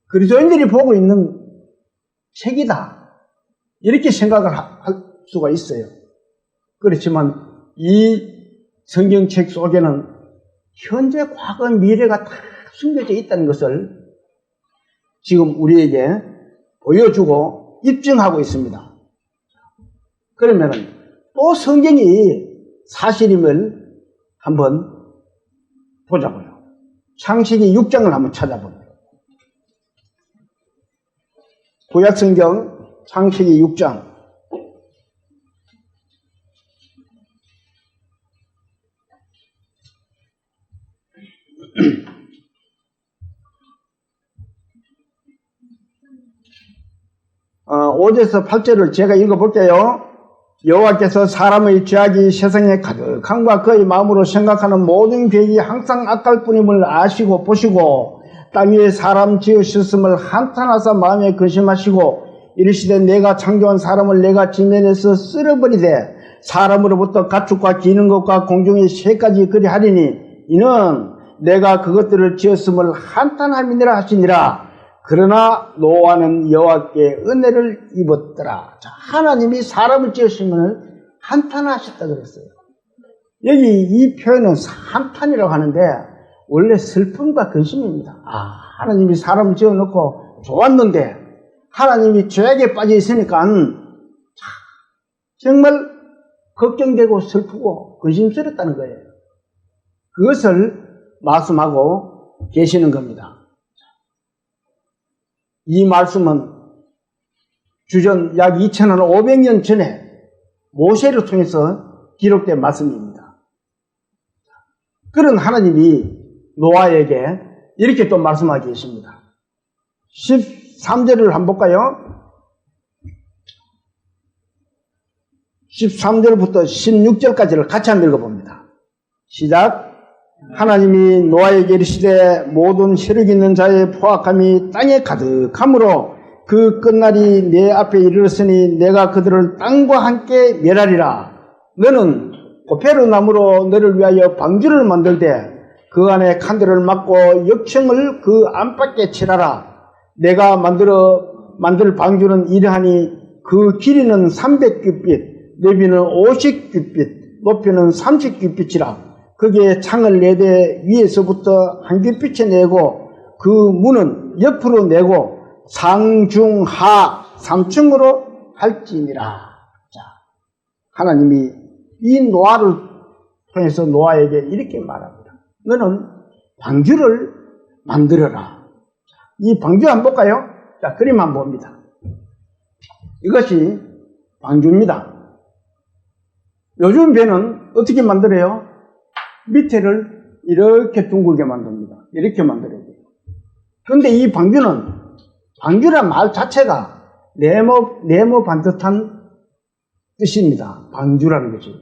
그리스도인들이 보고 있는 책이다 이렇게 생각을 할 수가 있어요. 그렇지만 이 성경책 속에는 현재, 과거, 미래가 다 숨겨져 있다는 것을 지금 우리에게 보여주고 입증하고 있습니다. 그러면 또 성경이 사실임을 한번 보자고요. 창세기 6장을 한번 찾아보세요. 구약성경 창세기 6장. (5절에서 8절을) 제가 읽어볼게요. 여호와께서 사람의 죄악이 세상에 가득함과 그의 마음으로 생각하는 모든 계획이 항상 악할 뿐임을 아시고 보시고 땅 위에 사람 지으셨음을 한탄하사 마음에 근심하시고 이르시되 내가 창조한 사람을 내가 지면에서 쓸어버리되 사람으로부터 가축과 기는 것과 공중의 새까지 그리하리니 이는 내가 그것들을 지었음을 한탄함이니라 하시니라. 그러나 노아는 여호와께 은혜를 입었더라. 자, 하나님이 사람을 지으시면 한탄하셨다 그랬어요. 여기 이 표현은 한탄이라고 하는데 원래 슬픔과 근심입니다. 하나님이 사람을 지어놓고 좋았는데 하나님이 죄악에 빠져 있으니까 정말 걱정되고 슬프고 근심스럽다는 거예요. 그것을 말씀하고 계시는 겁니다. 이 말씀은 주전 약 2500년 전에 모세를 통해서 기록된 말씀입니다. 그런 하나님이 노아에게 이렇게 또 말씀하고 계십니다. 13절을 한번 볼까요? 13절부터 16절까지를 같이 한번 읽어봅니다. 시작. 하나님이 노아에게 이르시되 모든 혈육 있는 자의 포악함이 땅에 가득하므로 그 끝날이 내 앞에 이르렀으니 내가 그들을 땅과 함께 멸하리라. 너는 고페르 나무로 너를 위하여 방주를 만들되 그 안에 칸들을 막고 역청을 그 안팎에 칠하라. 내가 만들 방주는 이러하니 그 길이는 300규빗, 너비는 50규빗, 높이는 30규빗이라. 거기에 창을 내되 위에서부터 한 규빗에 내고 그 문은 옆으로 내고 상중하 3층으로 할지니라. 자, 하나님이 이 노아를 통해서 노아에게 이렇게 말합니다. 너는 방주를 만들어라. 이 방주 한번 볼까요? 자, 그림 한번 봅니다. 이것이 방주입니다. 요즘 배는 어떻게 만들어요? 밑에를 이렇게 둥글게 만듭니다. 이렇게 만들어야 돼요. 그런데 이 방주란 말 자체가 네모 반듯한 뜻입니다. 방주라는 거죠.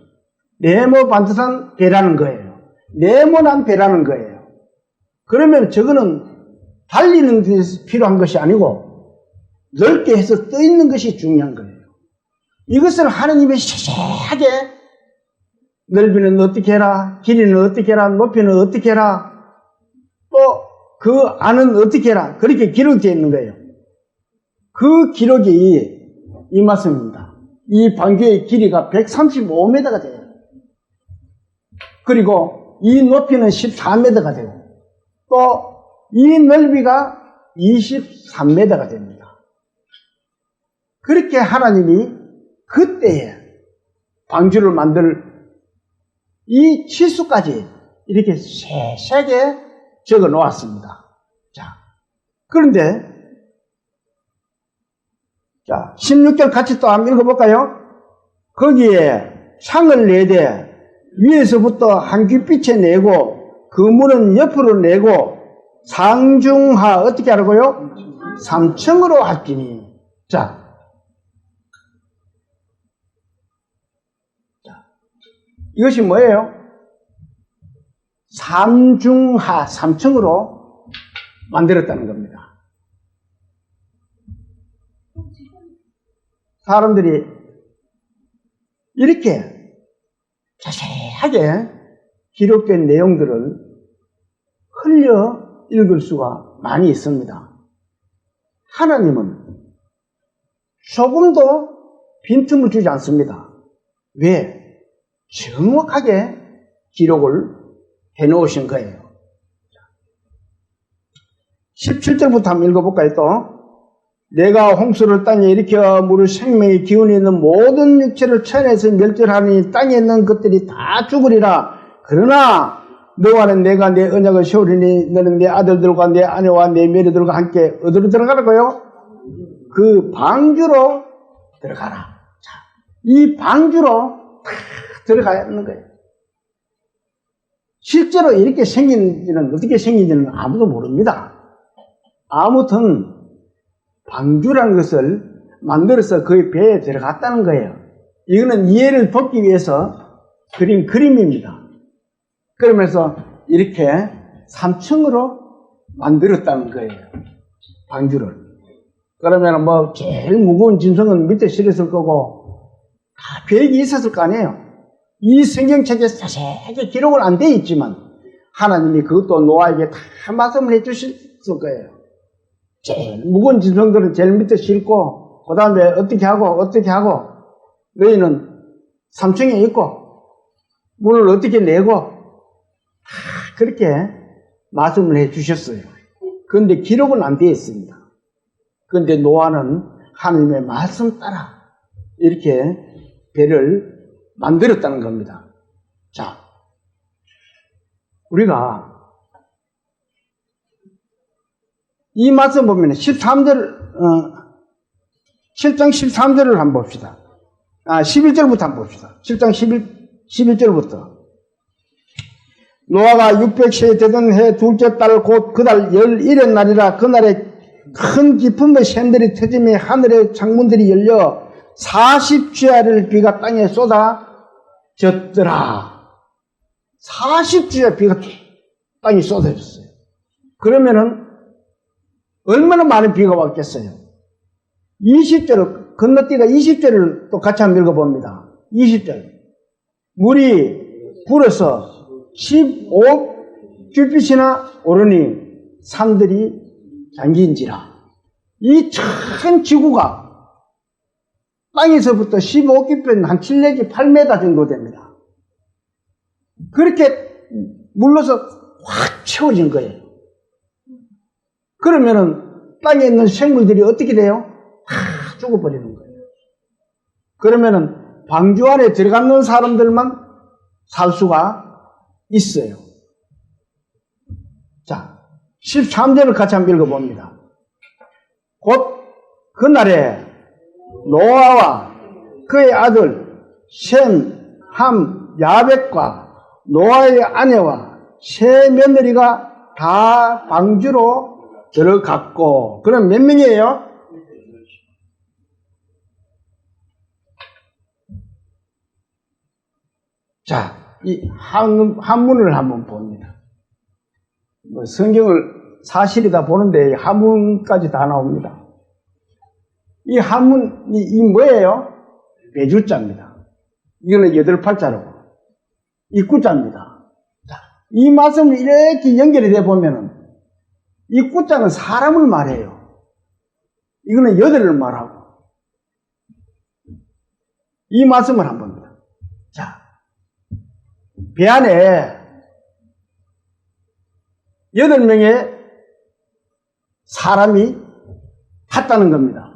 네모 반듯한 배라는 거예요. 네모난 배라는 거예요. 그러면 저거는 달리는 데서 필요한 것이 아니고 넓게 해서 떠 있는 것이 중요한 거예요. 이것을 하나님이 세세하게 넓이는 어떻게 해라, 길이는 어떻게 해라, 높이는 어떻게 해라, 또 그 안은 어떻게 해라, 그렇게 기록되어 있는 거예요. 그 기록이 이 말씀입니다. 이 방주의 길이가 135m가 돼요. 그리고 이 높이는 14m가 되고 또 이 넓이가 23m가 됩니다. 그렇게 하나님이 그때에 방주를 만들 이 치수까지 이렇게 세세하게 적어 놓았습니다. 자, 그런데 자, 16절 같이 또 한번 읽어볼까요? 거기에 창을 내되 위에서부터 한 규빗에 내고 그 문은 옆으로 내고 상중하 어떻게 하라고요? 3층으로 할지니. 자, 이것이 뭐예요? 3중하 3층으로 만들었다는 겁니다. 사람들이 이렇게 자세하게 기록된 내용들을 흘려 읽을 수가 많이 있습니다. 하나님은 조금도 빈틈을 주지 않습니다. 왜? 정확하게 기록을 해놓으신 거예요. 17절부터 한번 읽어볼까요? 또 내가 홍수를 땅에 일으켜 물을 생명의 기운이 있는 모든 육체를 천에서 멸절하니 땅에 있는 것들이 다 죽으리라. 그러나 너와는 내가 내 언약을 세우리니 너는 내 아들들과 내 아내와 내 며느리들과 함께 어디로 들어가라고요? 그 방주로 들어가라. 자, 이 방주로 들어가야 하는 거예요. 실제로 이렇게 생긴지는 어떻게 생긴지는 아무도 모릅니다. 아무튼 방주라는 것을 만들어서 그 배에 들어갔다는 거예요. 이거는 이해를 돕기 위해서 그린 그림입니다. 그러면서 이렇게 3층으로 만들었다는 거예요. 방주를. 그러면 뭐 제일 무거운 짐승은 밑에 실었을 거고 다 계획이 있었을 거 아니에요. 이 성경책에 자세하게 기록은 안 돼 있지만 하나님이 그것도 노아에게 다 말씀을 해 주셨을 거예요. 제일 무거운 짐승들은 제일 밑에 싣고 그 다음에 어떻게 하고 너희는 삼층에 있고 물을 어떻게 내고 그렇게 말씀을 해 주셨어요. 그런데 기록은 안 되어 있습니다. 그런데 노아는 하나님의 말씀 따라 이렇게 배를 만들었다는 겁니다. 자, 우리가 이 말씀 보면 7장 13절을 한번 봅시다. 11절부터 한번 봅시다. 7장 11절부터. 노아가 600세 되던 해 둘째 달 곧 그 달 11일 날이라. 그날에 큰 기품의 샘들이 터지며 하늘의 창문들이 열려 40주야를 비가 땅에 쏟아졌더라. 40주야 비가 땅에 쏟아졌어요. 그러면은 얼마나 많은 비가 왔겠어요? 20절, 건너뛰가 20절을 또 같이 한번 읽어봅니다. 20절. 물이 불어서 15규빗이나 오르니 산들이 잠긴지라. 이 큰 지구가 땅에서부터 15규빗 한 7 내지 8m 정도 됩니다. 그렇게 물러서 확 채워진 거예요. 그러면은 땅에 있는 생물들이 어떻게 돼요? 다 죽어버리는 거예요. 그러면은 방주 안에 들어가는 사람들만 살 수가 있어요. 자, 13절을 같이 한번 읽어봅니다. 곧 그날에 노아와 그의 아들 셈, 함, 야벳과 노아의 아내와 세 며느리가 다 방주로 들어갔고. 그럼 몇 명이에요? 자, 이 한문을 한번 봅니다. 성경을 사실이다 보는데 한문까지 다 나옵니다. 이 한문이 이 뭐예요? 배주자입니다. 이거는 8팔자로 이 구자입니다. 자, 이 말씀을 이렇게 연결이 돼 보면은 이 구자는 사람을 말해요. 이거는 여덟을 말하고. 이 말씀을 한번 봅니다. 자, 배 안에 8명의 사람이 탔다는 겁니다.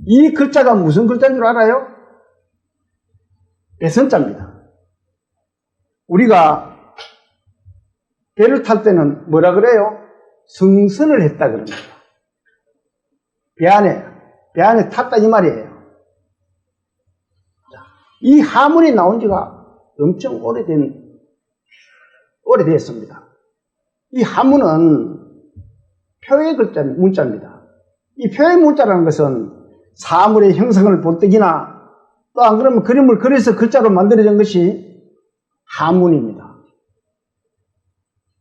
이 글자가 무슨 글자인 줄 알아요? 배선자입니다. 우리가 배를 탈 때는 뭐라 그래요? 승선을 했다 그럽니다. 배 안에 탔다 이 말이에요. 이 하문이 나온 지가 엄청 오래됐습니다. 이 하문은 표의 글자, 문자입니다. 이 표의 문자라는 것은 사물의 형상을 본 떡이나 또 안 그러면 그림을 그려서 글자로 만들어진 것이 하문입니다.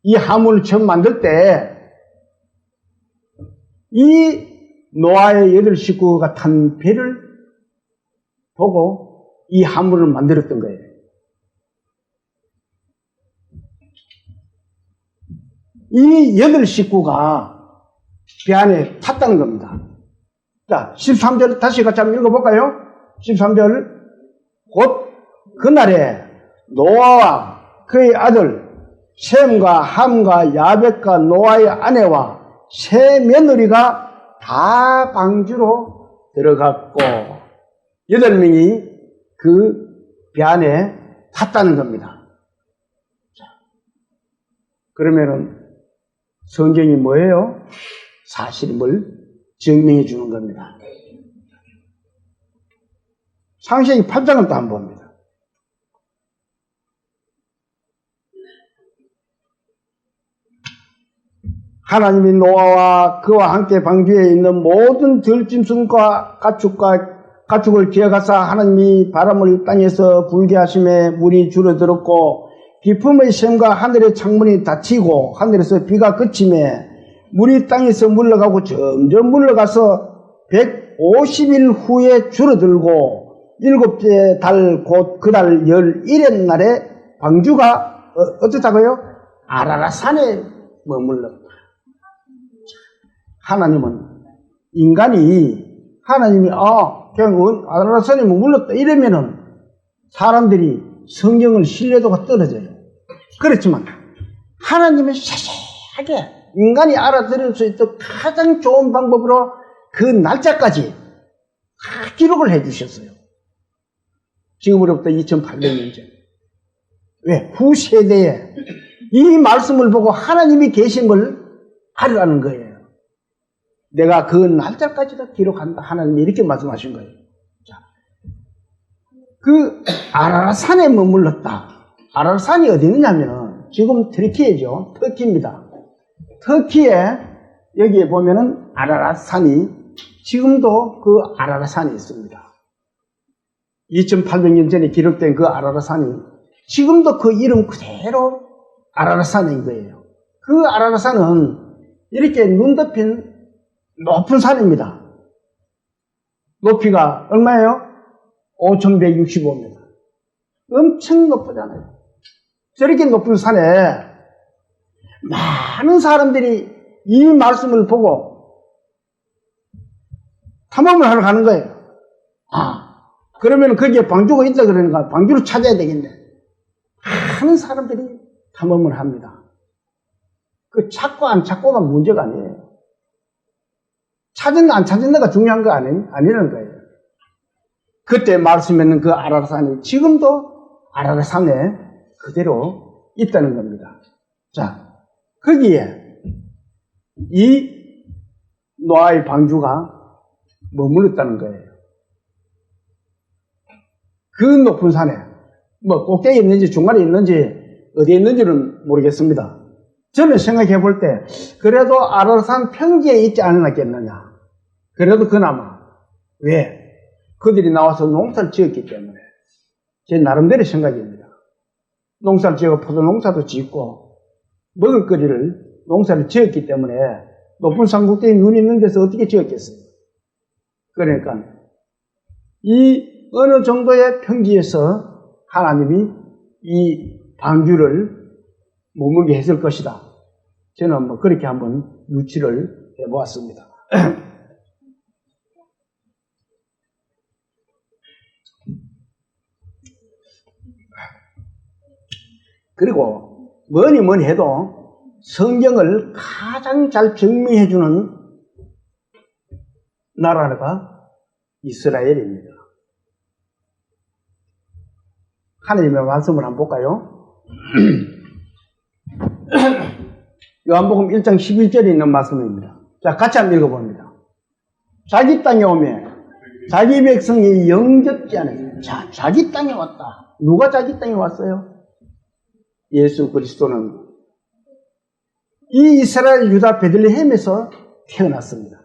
이 하문을 처음 만들 때 이 노아의 8 식구가 탄 배를 보고 이 하문을 만들었던 거예요. 이 8 식구가 배 안에 탔다는 겁니다. 자, 13절 다시 같이 한번 읽어볼까요? 13절. 곧 그날에 노아와 그의 아들 셈과 함과 야벳과 노아의 아내와 세 며느리가 다 방주로 들어갔고 8명이 그 배 안에 탔다는 겁니다. 자, 그러면은 성경이 뭐예요? 사실임을 증명해 주는 겁니다. 창세기 8장을 또 한번 봅니다. 하나님이 노아와 그와 함께 방주에 있는 모든 들짐승과 가축을 기억하사 하나님이 바람을 땅에서 불게 하심에 물이 줄어들었고 깊음의 샘과 하늘의 창문이 닫히고 하늘에서 비가 그치매 물이 땅에서 물러가고 점점 물러가서 150일 후에 줄어들고 7째 달 곧 그 달 11일 날에 방주가 어떻다고요? 아라라산에 머물렀다. 하나님은 인간이 하나님이 그냥 아라라산에 머물렀다 이러면은 사람들이 성경을 신뢰도가 떨어져요. 그렇지만 하나님은 세세하게 인간이 알아들을 수 있도록 가장 좋은 방법으로 그 날짜까지 다 기록을 해 주셨어요. 지금으로부터 2800년 전. 왜? 후세대에 이 말씀을 보고 하나님이 계심을 알으라는 거예요. 내가 그 날짜까지도 기록한다. 하나님이 이렇게 말씀하신 거예요. 자, 그 아라라산에 머물렀다. 아라라산이 어디 있느냐면은 지금 터키예죠. 터키입니다. 터키에 여기에 보면은 아라라산이 지금도 그 아라라산이 있습니다. 2800년 전에 기록된 그 아라라산이 지금도 그 이름 그대로 아라라산인 거예요. 그 아라라산은 이렇게 눈 덮인 높은 산입니다. 높이가 얼마예요? 5165m. 엄청 높잖아요. 저렇게 높은 산에 많은 사람들이 이 말씀을 보고 탐험을 하러 가는 거예요. 그러면 거기에 방주가 있다 그러니까 방주를 찾아야 되겠네. 많은 사람들이 탐험을 합니다. 그 찾고 안 찾고가 문제가 아니에요. 찾았나 안 찾았나가 중요한 거 아니라는 거예요. 그때 말씀했는 그 아라라산이 지금도 아라라산에 그대로 있다는 겁니다. 자, 거기에 이 노아의 방주가 머물렀다는 거예요. 그 높은 산에 꼭대기에 있는지 중간에 있는지 어디에 있는지는 모르겠습니다. 저는 생각해 볼 때 그래도 아라라산 평지에 있지 않았겠느냐. 그래도 그나마 왜? 그들이 나와서 농사를 지었기 때문에. 제 나름대로 생각입니다. 농사를 지어 포도 농사도 짓고 먹을거리를 농사를 지었기 때문에 높은 산 꼭대기에 눈이 있는 데서 어떻게 지었겠어요? 그러니까 이 어느 정도의 평지에서 하나님이 이 방주를 머물게 했을 것이다. 저는 그렇게 한번 유치를 해보았습니다. 그리고 뭐니 해도 성경을 가장 잘 증명해주는 나라가 이스라엘입니다. 하나님의 말씀을 한번 볼까요? 요한복음 1장 11절에 있는 말씀입니다. 자, 같이 한번 읽어봅니다. 자기 땅에 오매 자기 백성이 영접지 않아요. 자, 자기 땅에 왔다. 누가 자기 땅에 왔어요? 예수 그리스도는 이 이스라엘 유다 베들레헴에서 태어났습니다.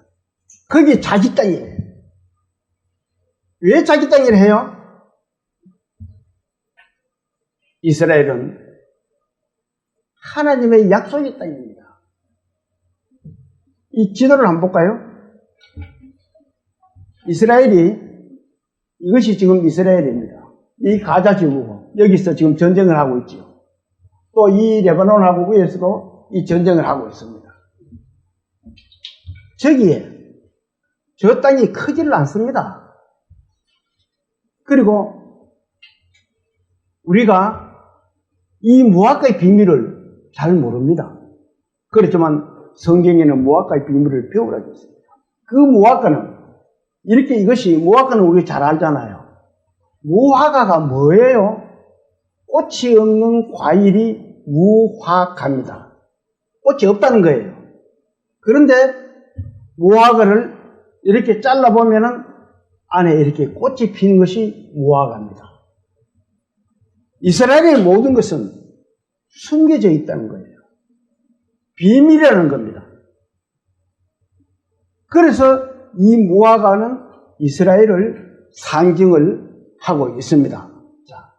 거기 자기 땅이에요. 왜 자기 땅이라 해요? 이스라엘은 하나님의 약속의 땅입니다. 이 지도를 한번 볼까요? 이것이 지금 이스라엘입니다. 이 가자 지구고 여기서 지금 전쟁을 하고 있죠. 또 이 레바논하고 위에서도 이 전쟁을 하고 있습니다. 저 땅이 크지를 않습니다. 그리고 우리가 이 무화과의 비밀을 잘 모릅니다. 그렇지만 성경에는 무화과의 비밀을 배우라고 했습니다. 그 무화과는 이것이 무화과는 우리가 잘 알잖아요. 무화과가 뭐예요? 꽃이 없는 과일이 무화과입니다. 꽃이 없다는 거예요. 그런데 무화과를 이렇게 잘라보면은 안에 이렇게 꽃이 피는 것이 무화과입니다. 이스라엘의 모든 것은 숨겨져 있다는 거예요. 비밀이라는 겁니다. 그래서 이 무화과는 이스라엘을 상징을 하고 있습니다. 자,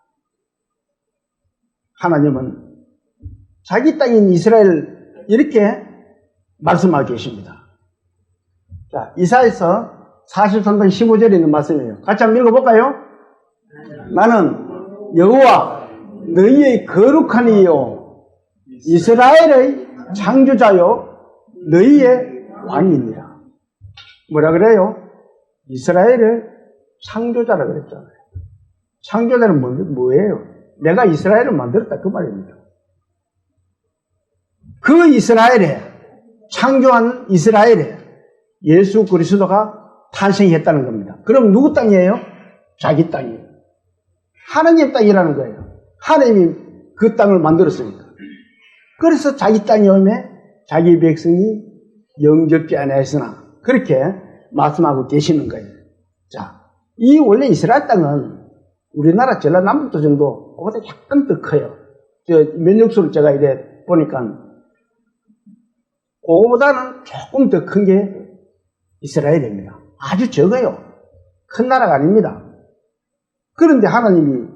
하나님은 자기 땅인 이스라엘 이렇게 말씀하고 계십니다. 자, 이사야서 43장 15절에 있는 말씀이에요. 같이 한번 읽어볼까요? 나는 여호와 너희의 거룩한 이요 이스라엘의 창조자요 너희의 왕이니라. 뭐라 그래요? 이스라엘의 창조자라 그랬잖아요. 창조자는 뭐예요? 내가 이스라엘을 만들었다 그 말입니다. 그 이스라엘에, 창조한 이스라엘에 예수 그리스도가 탄생했다는 겁니다. 그럼 누구 땅이에요? 자기 땅이에요. 하나님 땅이라는 거예요. 하나님이 그 땅을 만들었으니까. 그래서 자기 땅이 오매 자기 백성이 영접지 않았으나 그렇게 말씀하고 계시는 거예요. 자, 이 원래 이스라엘 땅은 우리나라 전라남북도 정도 그보다 약간 더 커요. 면적수를 제가 이래 보니까 그거보다는 조금 더 큰 게 이스라엘입니다. 아주 적어요. 큰 나라가 아닙니다. 그런데 하나님이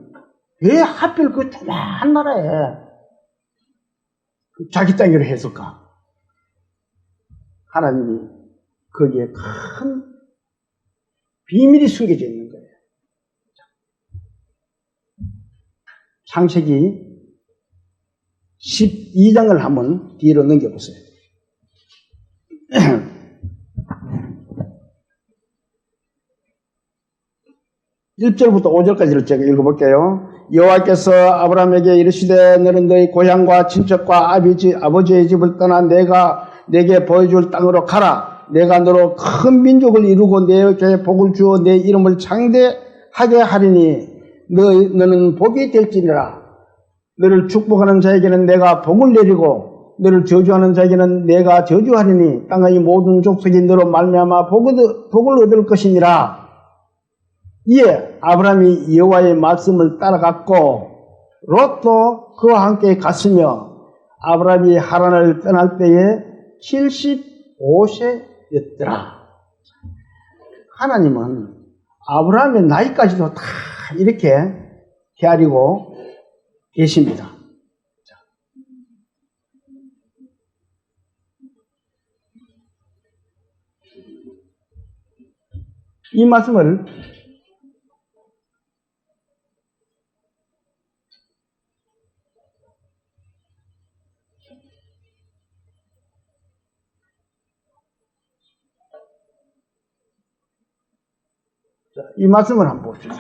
왜 하필 그 조그만 나라에 자기 땅이라 했을까? 하나님이 거기에 큰 비밀이 숨겨져 있는 거예요. 창세기 12장을 한번 뒤로 넘겨보세요. 1절부터 5절까지를 제가 읽어볼게요. 여호와께서 아브라함에게 이르시되 너는 너희 고향과 친척과 아버지의 집을 떠나 내가 내게 보여줄 땅으로 가라. 내가 너로 큰 민족을 이루고 내게 복을 주어 내 이름을 창대하게 하리니 너는 복이 될지니라. 너를 축복하는 자에게는 내가 복을 내리고 너를 저주하는 자에게는 내가 저주하리니 땅의 모든 족속이 너로 말미암아 복을 얻을 것이니라. 이에 아브라함이 여호와의 말씀을 따라갔고 롯도 그와 함께 갔으며 아브라함이 하란을 떠날 때에 75세였더라. 하나님은 아브라함의 나이까지도 다 이렇게 헤아리고 계십니다. 이 말씀을 한번 봅시다.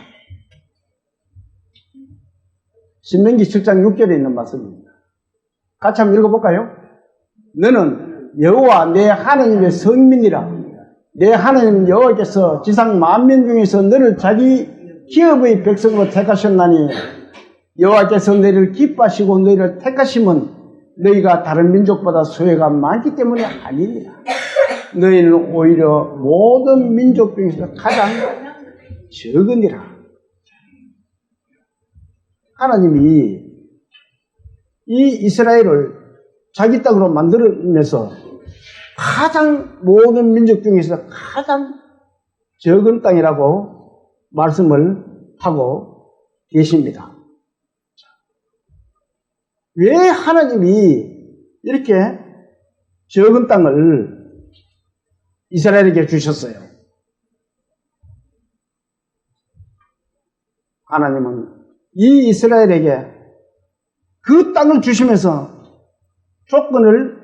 신명기 7장 6절에 있는 말씀입니다. 같이 한번 읽어볼까요? 너는 여호와 내 하나님의 성민이라. 내 하나님 여호와께서 지상 만민 중에서 너를 자기 기업의 백성으로 택하셨나니 여호와께서 너희를 기뻐하시고 너희를 택하심은 너희가 다른 민족보다 수혜가 많기 때문에 아니니라. 너희는 오히려 모든 민족 중에서 가장 적으니라. 하나님이 이 이스라엘을 자기 땅으로 만들면서 가장 모든 민족 중에서 가장 적은 땅이라고 말씀을 하고 계십니다. 왜 하나님이 이렇게 적은 땅을 이스라엘에게 주셨어요? 하나님은 이 이스라엘에게 그 땅을 주시면서 조건을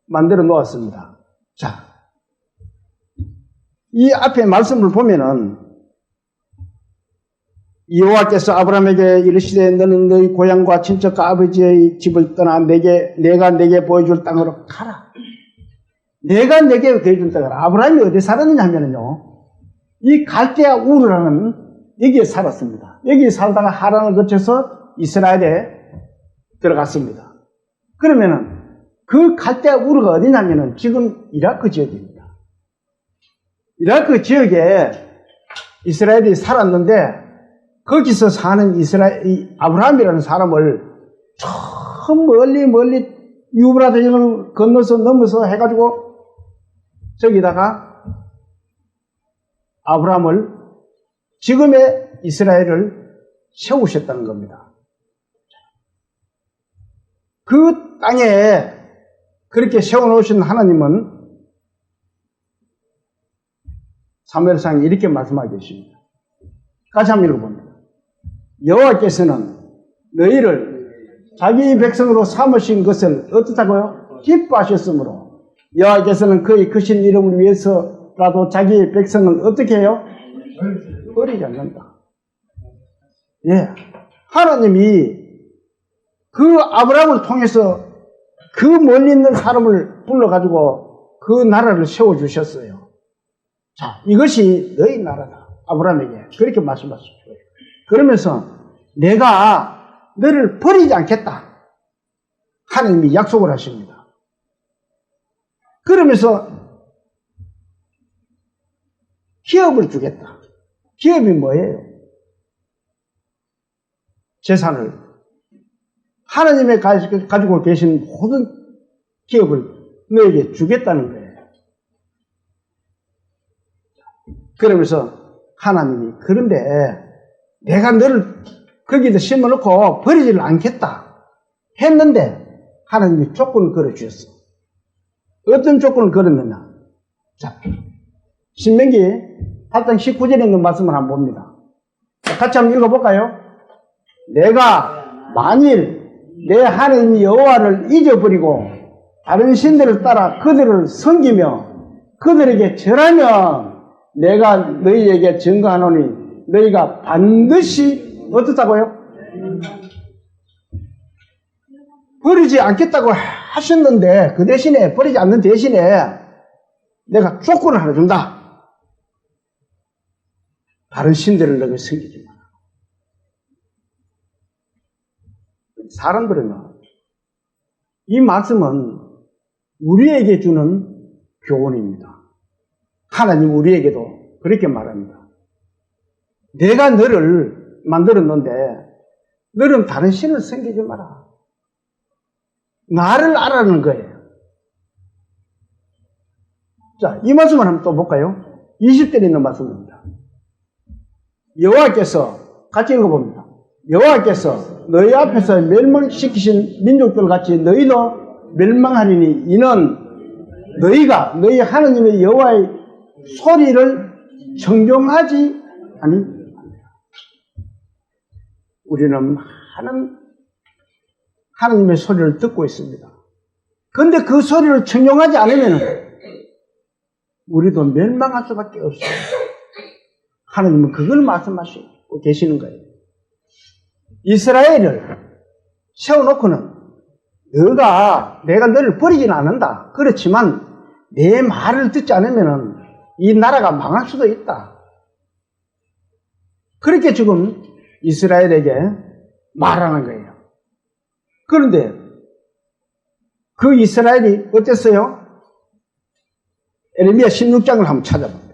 만들어 놓았습니다. 자, 이 앞에 말씀을 보면은 여호와께서 아브라함에게 이르시되 너는 너희 고향과 친척과 아버지의 집을 떠나 내가 내게 보여줄 땅으로 가라. 내가 내게 보여줄 땅으로. 아브라함이 어디 살았느냐 하면은요, 이 갈대아 우르라는 여기에 살았습니다. 여기 살다가 하란을 거쳐서 이스라엘에 들어갔습니다. 그러면은 그 갈대아 우르가 어디냐면은 지금 이라크 지역입니다. 이라크 지역에 이스라엘이 살았는데 거기서 사는 아브라함이라는 사람을 저 멀리 유브라데 강을 건너서 넘어서 해가지고 저기다가 아브라함을 지금의 이스라엘을 세우셨다는 겁니다. 그 땅에 그렇게 세워놓으신 하나님은 사무엘상에 이렇게 말씀하고 계십니다. 같이 한번 읽어봅니다. 여호와께서는 너희를 자기 백성으로 삼으신 것을 어떻다고요? 기뻐하셨으므로 여호와께서는 그의 크신 이름을 위해서 하나님이라도 자기의 백성을 어떻게 해요? 버리지 않는다. 예. 하나님이 그 아브라함을 통해서 그 멀리 있는 사람을 불러가지고 그 나라를 세워주셨어요. 자, 이것이 너희 나라다. 아브라함에게. 그렇게 말씀하셨어요. 그러면서 내가 너를 버리지 않겠다. 하나님이 약속을 하십니다. 그러면서 기업을 주겠다. 기업이 뭐예요? 재산을. 하나님의 가지고 계신 모든 기업을 너에게 주겠다는 거예요. 그러면서 하나님이 그런데 내가 너를 거기다 심어놓고 버리지를 않겠다 했는데 하나님이 조건을 걸어주셨어. 어떤 조건을 걸었느냐? 자, 신명기 8장 19절에 있는 말씀을 한번 봅니다. 같이 한번 읽어볼까요? 내가 만일 내 하나님 여호와를 잊어버리고 다른 신들을 따라 그들을 섬기며 그들에게 절하면 내가 너희에게 증거하노니 너희가 반드시 어떻다고요? 버리지 않겠다고 하셨는데 그 대신에 버리지 않는 대신에 내가 조건을 하나 준다. 다른 신들을 너희 섬기지 마라. 사람들은요, 이 말씀은 우리에게 주는 교훈입니다. 하나님 우리에게도 그렇게 말합니다. 내가 너를 만들었는데 너는 다른 신을 섬기지 마라. 나를 알아라는 거예요. 자, 이 말씀을 한번 또 볼까요? 20절에 있는 말씀입니다. 여호와께서 같이 읽어봅니다. 여호와께서 너희 앞에서 멸망시키신 민족들 같이 너희도 멸망하리니 이는 너희가 너희 하나님의 여호와의 소리를 청종하지 아니. 우리는 하나님의 소리를 듣고 있습니다. 그런데 그 소리를 청종하지 않으면 우리도 멸망할 수밖에 없어요. 하나님은 그걸 말씀하시고 계시는 거예요. 이스라엘을 세워놓고는 내가 너를 버리지는 않는다. 그렇지만 내 말을 듣지 않으면 이 나라가 망할 수도 있다. 그렇게 지금 이스라엘에게 말하는 거예요. 그런데 그 이스라엘이 어땠어요? 에레미야 16장을 한번 찾아봅니다.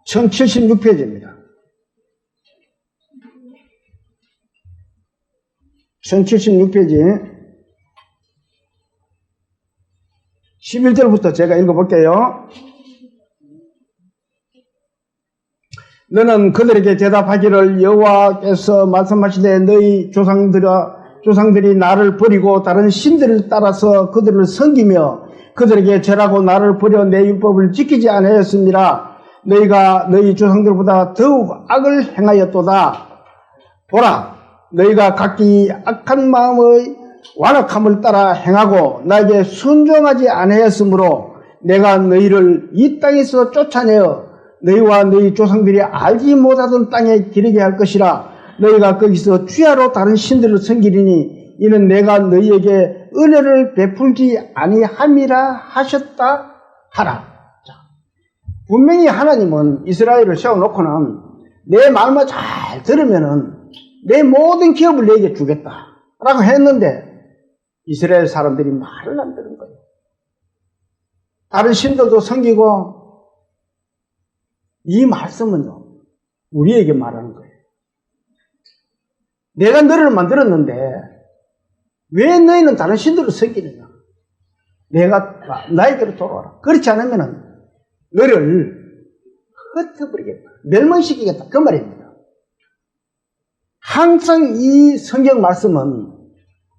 1076페이지입니다. 1076페이지 11절부터 제가 읽어볼게요. 너는 그들에게 대답하기를 여호와께서 말씀하시되 너희 조상들이 나를 버리고 다른 신들을 따라서 그들을 섬기며 그들에게 절하고 나를 버려 내 율법을 지키지 아니하였습니다. 너희가 너희 조상들보다 더욱 악을 행하였도다. 보라, 너희가 각기 악한 마음의 완악함을 따라 행하고 나에게 순종하지 아니하였으므로 내가 너희를 이 땅에서 쫓아내어 너희와 너희 조상들이 알지 못하던 땅에 기르게 할 것이라. 너희가 거기서 주야로 다른 신들을 섬기리니 이는 내가 너희에게 은혜를 베풀지 아니함이라 하셨다 하라. 자, 분명히 하나님은 이스라엘을 세워놓고는 내 말만 잘 들으면은 내 모든 기업을 너에게 주겠다 라고 했는데 이스라엘 사람들이 말을 안 들은 거예요. 다른 신들도 섬기고. 이 말씀은요, 우리에게 말하는 거예요. 내가 너를 만들었는데 왜 너희는 다른 신들을 섬기느냐? 내가 나에게로 돌아와라. 그렇지 않으면 너를 흩어버리겠다. 멸망시키겠다. 그 말입니다. 항상 이 성경 말씀은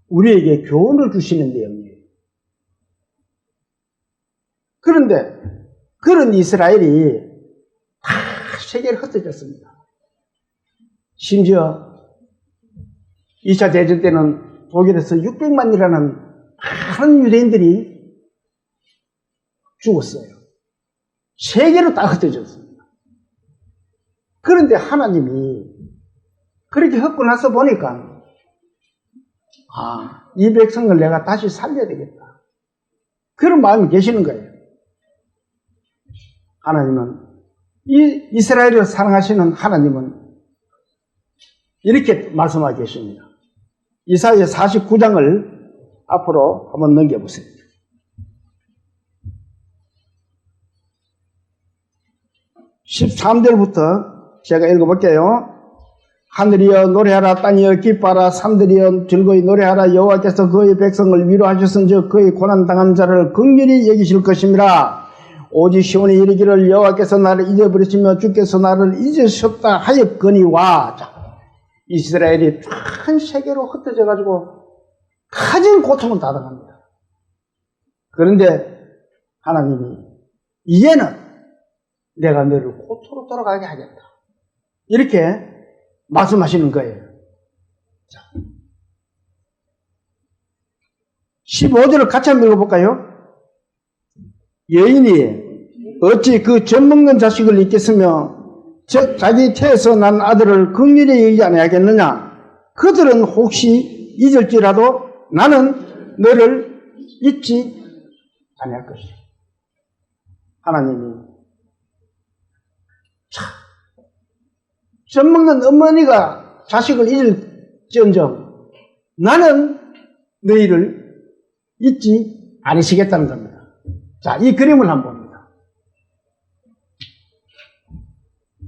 우리에게 교훈을 주시는 내용이에요. 그런데 그런 이스라엘이 다 세계를 흩어졌습니다. 심지어 2차 대전 때는 독일에서 600만이라는 많은 유대인들이 죽었어요. 세계로 다 흩어졌습니다. 그런데 하나님이 그렇게 흩고 나서 보니까 이 백성을 내가 다시 살려야 되겠다. 그런 마음이 계시는 거예요. 하나님은 이 이스라엘을 사랑하시는 하나님은 이렇게 말씀하고 계십니다. 이사야 49장을 앞으로 한번 넘겨보세요. 13절부터 제가 읽어볼게요. 하늘이여 노래하라, 땅이여 기뻐하라, 산들이여 즐거이 노래하라. 여호와께서 그의 백성을 위로하셨은즉 그의 고난당한 자를 긍휼히 여기실 것입니다. 오직 시온에 이르기를 여호와께서 나를 잊어버리시며 주께서 나를 잊으셨다 하였거니와. 이스라엘이 큰 세계로 흩어져 가지고 가진 고통을 받아갑니다. 그런데 하나님이 이제는 내가 너를 고토로 돌아가게 하겠다, 이렇게 말씀하시는 거예요. 자, 15절을 같이 한번 읽어볼까요? 여인이 어찌 그 젖먹는 자식을 잊겠으며 자기 태에서 난 아들을 긍휼히 여기지 아니하겠느냐? 그들은 혹시 잊을지라도 나는 너를 잊지 아니할 것이다. 하나님이 젖먹는 어머니가 자식을 잊을지언정 나는 너희를 잊지 않으시겠다는 겁니다. 자, 이 그림을 한번 봅니다.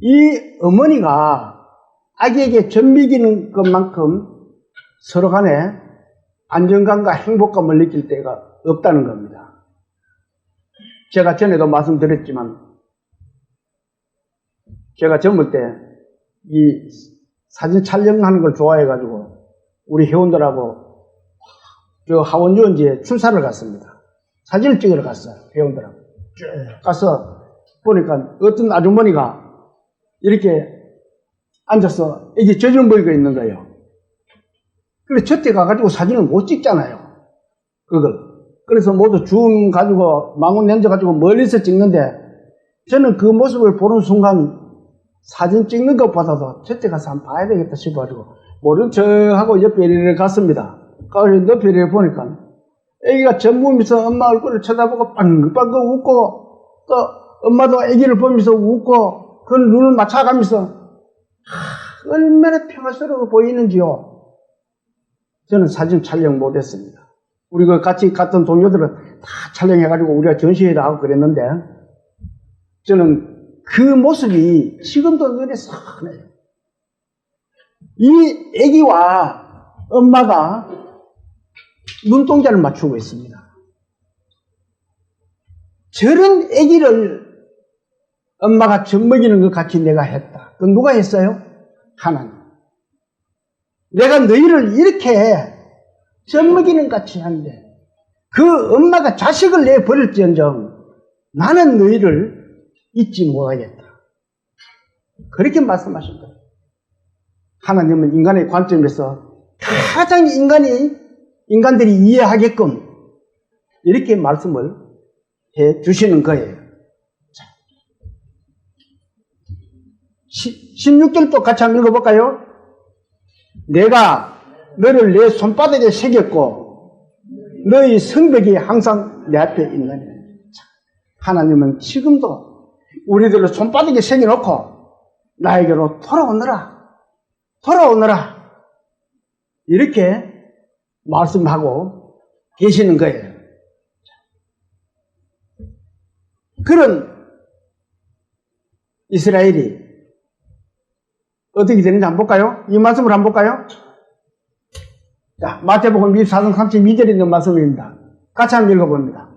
이 어머니가 아기에게 젖 먹이는 것만큼 서로 간에 안정감과 행복감을 느낄 때가 없다는 겁니다. 제가 전에도 말씀드렸지만 제가 젊을 때 이 사진 촬영하는 걸 좋아해가지고 우리 회원들하고 저 하원유원지에 출사를 갔습니다. 사진을 찍으러 갔어요. 회원들하고 가서 보니까 어떤 아주머니가 이렇게 앉아서 이게 젖을 먹이고 있는 거예요. 그래서 저때 가가지고 사진을 못 찍잖아요, 그걸. 그래서 모두 줌 가지고 망원 렌즈 가지고 멀리서 찍는데 저는 그 모습을 보는 순간 사진 찍는 것보다도 저때 가서 한번 봐야 되겠다 싶어가지고 모른 척하고 옆에 이리를 갔습니다. 가서 옆에 이리를 보니까 애기가 젖 먹으면서 엄마 얼굴을 쳐다보고 빵긋빵긋 웃고, 또 엄마도 애기를 보면서 웃고 그 눈을 맞춰가면서 얼마나 평화스러워 보이는지요. 저는 사진 촬영 못했습니다. 우리 그 같이 갔던 동료들은 다 촬영해가지고 우리가 전시회도 하고 그랬는데 저는 그 모습이 지금도 눈에 싹 나요. 이 애기와 엄마가 눈동자를 맞추고 있습니다. 저런 애기를 엄마가 젖 먹이는 것 같이 내가 했다. 그건 누가 했어요? 하나님. 내가 너희를 이렇게 젖 먹이는 같이 하는데 그 엄마가 자식을 내버릴지언정 나는 너희를 잊지 못하겠다. 그렇게 말씀하신 거예요. 하나님은 인간의 관점에서 가장 인간들이 이해하게끔 이렇게 말씀을 해 주시는 거예요. 자, 16절도 같이 한번 읽어볼까요? 내가 너를 내 손바닥에 새겼고 너희 성벽이 항상 내 앞에 있느니. 하나님은 지금도 우리들을 손바닥에 새겨놓고 나에게로 돌아오너라 이렇게 말씀하고 계시는 거예요. 그런 이스라엘이 어떻게 되는지 한번 볼까요? 이 말씀을 한번 볼까요? 자, 마태복음 24장 32절에 있는 말씀입니다. 같이 한번 읽어봅니다.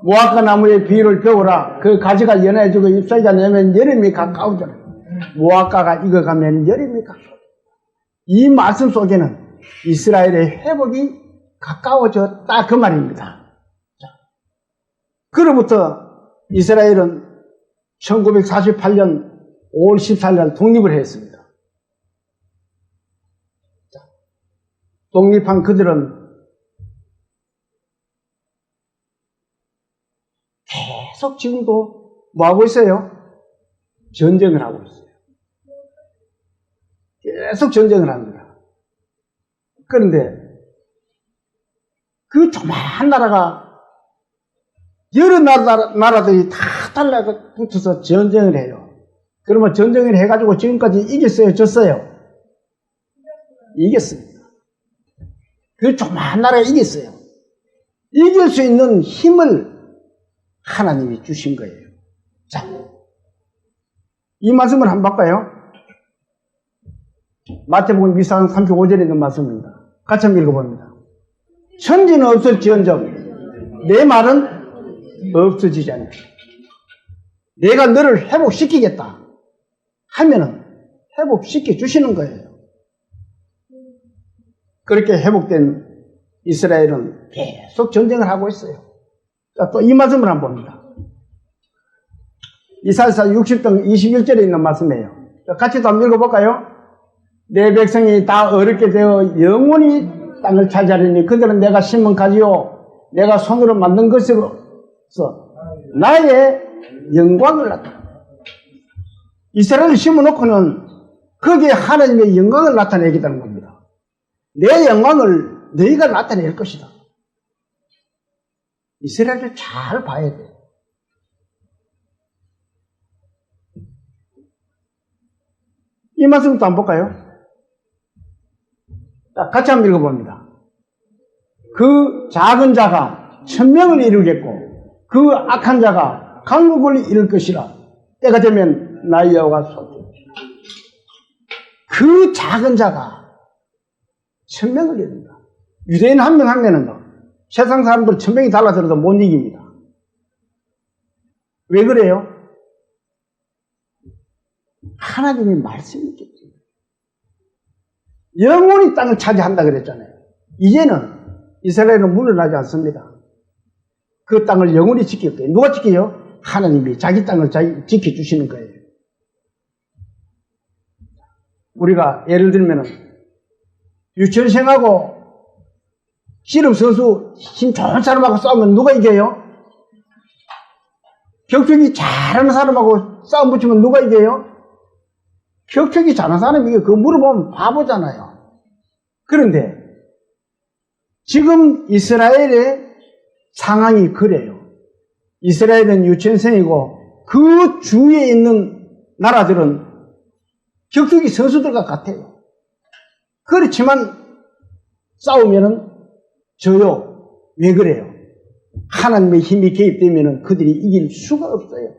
무화과 나무의 비유를 배우라. 그 가지가 연해지고 잎사귀가 내면 여름이 가까우더라. 무화과가 익어가면 여름이 가까우더라. 이 말씀 속에는 이스라엘의 회복이 가까워졌다, 그 말입니다. 자, 그로부터 이스라엘은 1948년 5월 14일 독립을 했습니다. 자, 독립한 그들은 계속 지금도 뭐 하고 있어요? 전쟁을 하고 있어요. 계속 전쟁을 합니다. 그런데 그 조그마한 나라가 여러 나라들이 다 달라붙어서 전쟁을 해요. 그러면 전쟁을 해가지고 지금까지 이겼어요? 졌어요? 이겼습니다. 그 조그마한 나라가 이겼어요. 이길 수 있는 힘을 하나님이 주신 거예요. 자, 이 말씀을 한번 볼까요? 마태복음 24장 35절에 있는 말씀입니다. 같이 한번 읽어봅니다. 천지는 없을지언정 내 말은 없어지지 않는다. 내가 너를 회복시키겠다 하면은 회복시켜 주시는 거예요. 그렇게 회복된 이스라엘은 계속 전쟁을 하고 있어요. 자, 또 이 말씀을 한번 봅니다. 이사야서 60장 21절에 있는 말씀이에요. 자, 같이 또 한번 읽어볼까요? 내 백성이 다 어렵게 되어 영원히 땅을 차지하리니 그들은 내가 심은 가지요 내가 손으로 만든 것으로서 나의 영광을 나타내. 이스라엘을 심어놓고는 거기에 하나님의 영광을 나타내겠다는 겁니다. 내 영광을 너희가 나타낼 것이다. 이스라엘을 잘 봐야 돼. 이 말씀부터 한번 볼까요? 자, 같이 한번 읽어봅니다. 그 작은 자가 천명을 이루겠고 그 악한 자가 강국을 이룰 것이라. 때가 되면 나 여호와가 솟으리라. 그 작은 자가 천명을 이룬다. 유대인 한 명 한 명은 세상 사람들 1000명이 달라들어도 못 이깁니다. 왜 그래요? 하나님의 말씀이 있기 때문에. 영원히 땅을 차지한다 그랬잖아요. 이제는 이스라엘은 물러나지 않습니다. 그 땅을 영원히 지킬 거예요. 누가 지켜요? 하나님이 자기 땅을 지켜주시는 거예요. 우리가 예를 들면은 유치원생하고 씨름 선수 힘 좋은 사람하고 싸우면 누가 이겨요? 격투기 잘하는 사람하고 싸움 붙이면 누가 이겨요? 격투기 잘하는 사람이 이겨요. 그거 물어보면 바보잖아요. 그런데 지금 이스라엘의 상황이 그래요. 이스라엘은 유치원생이고 그 주위에 있는 나라들은 격투기 선수들과 같아요. 그렇지만 싸우면은 져요. 왜 그래요? 하나님의 힘이 개입되면은 그들이 이길 수가 없어요.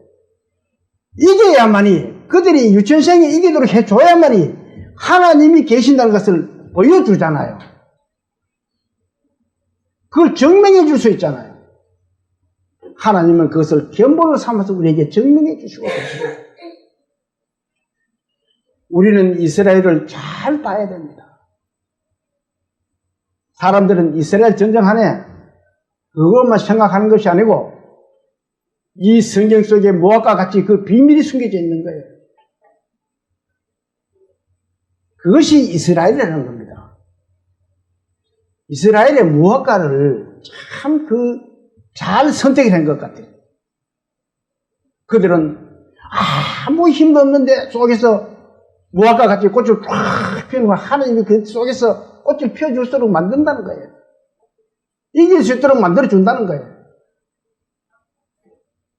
이겨야만이, 그들이 유치원생이 이기도록 해줘야만이 하나님이 계신다는 것을 보여주잖아요. 그걸 증명해 줄 수 있잖아요. 하나님은 그것을 견본을 삼아서 우리에게 증명해 주시고 계십니다. 우리는 이스라엘을 잘 봐야 됩니다. 사람들은 이스라엘 전쟁하네 그것만 생각하는 것이 아니고 이 성경 속에 무화과 같이 그 비밀이 숨겨져 있는 거예요. 그것이 이스라엘이라는 겁니다. 이스라엘의 무화과를 참 잘 선택을 한 것 같아요. 그들은 아무 힘도 없는데 속에서 무화과 같이 꽃을 쫙 피우는 거 하나님이 그 속에서 꽃을 피워줄 수 있도록 만든다는 거예요. 이길 수 있도록 만들어준다는 거예요.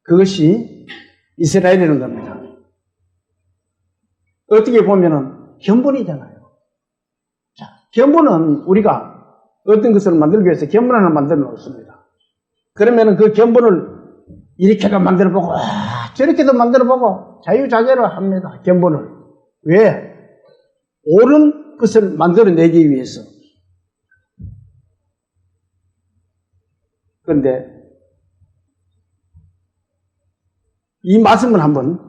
그것이 이스라엘이라는 겁니다. 어떻게 보면은 견본이잖아요. 자, 견본은 우리가 어떤 것을 만들기 위해서 견본 하나 만들어 놓습니다. 그러면은 그 견본을 이렇게도 만들어 보고 저렇게도 만들어 보고 자유자재로 합니다. 견본을. 왜? 옳은 것을 만들어내기 위해서. 그런데 이 말씀을 한번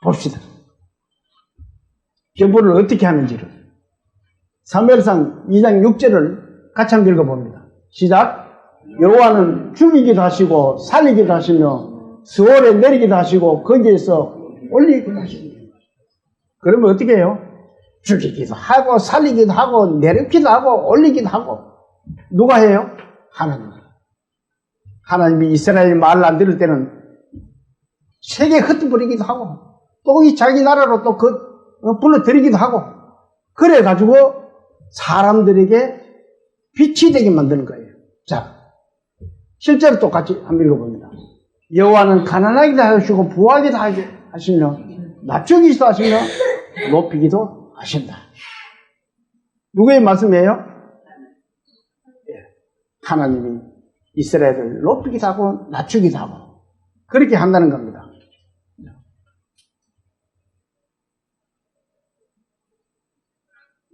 봅시다. 견본을 어떻게 하는지를. 사무엘상 2장 6절을 같이 한번 읽어봅니다. 시작. 여호와는 죽이기도 하시고 살리기도 하시며 스올에 내리기도 하시고 거기에서 올리기도 하십니다. 그러면 어떻게 해요? 죽이기도 하고 살리기도 하고 내리기도 하고 올리기도 하고. 누가 해요? 하나님. 하나님이 이스라엘이 말을 안 들을 때는 세계에 흩어버리기도 하고 또 이 자기 나라로 또 불러들이기도 하고 그래가지고 사람들에게 빛이 되게 만드는 거예요. 자, 실제로 똑같이 한번 읽어봅니다. 여호와는 가난하기도 하시고 부하기도 하시며 낮추기도 하시며 높이기도 하신다. 누구의 말씀이에요? 하나님이 이스라엘을 높이기도 하고 낮추기도 하고 그렇게 한다는 겁니다.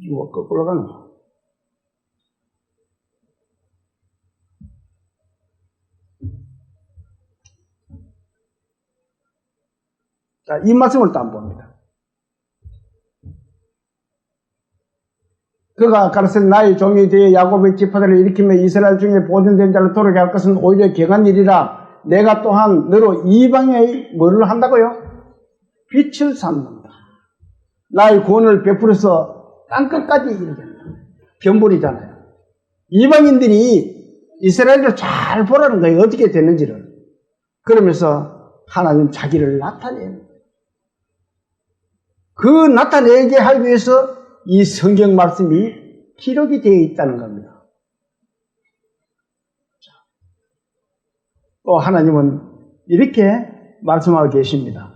이거 거꾸로 가는 거. 자, 이 말씀을 또 한번 봅니다. 그가 가르쳐 나의 종이 되어 야곱의 지파들을 일으키며 이스라엘 중에 보존된 자를 도르게 할 것은 오히려 경한 일이라. 내가 또한 너로 이방의 뭐를 한다고요? 빛을 삼는다. 나의 구원을 베풀어서 땅끝까지 이르게 한다. 변불이잖아요. 이방인들이 이스라엘을 잘 보라는 거예요. 어떻게 되는지를. 그러면서 하나님 자기를 나타내는 거예요. 그 나타내게 하기 위해서 이 성경 말씀이 기록이 되어 있다는 겁니다. 또 하나님은 이렇게 말씀하고 계십니다.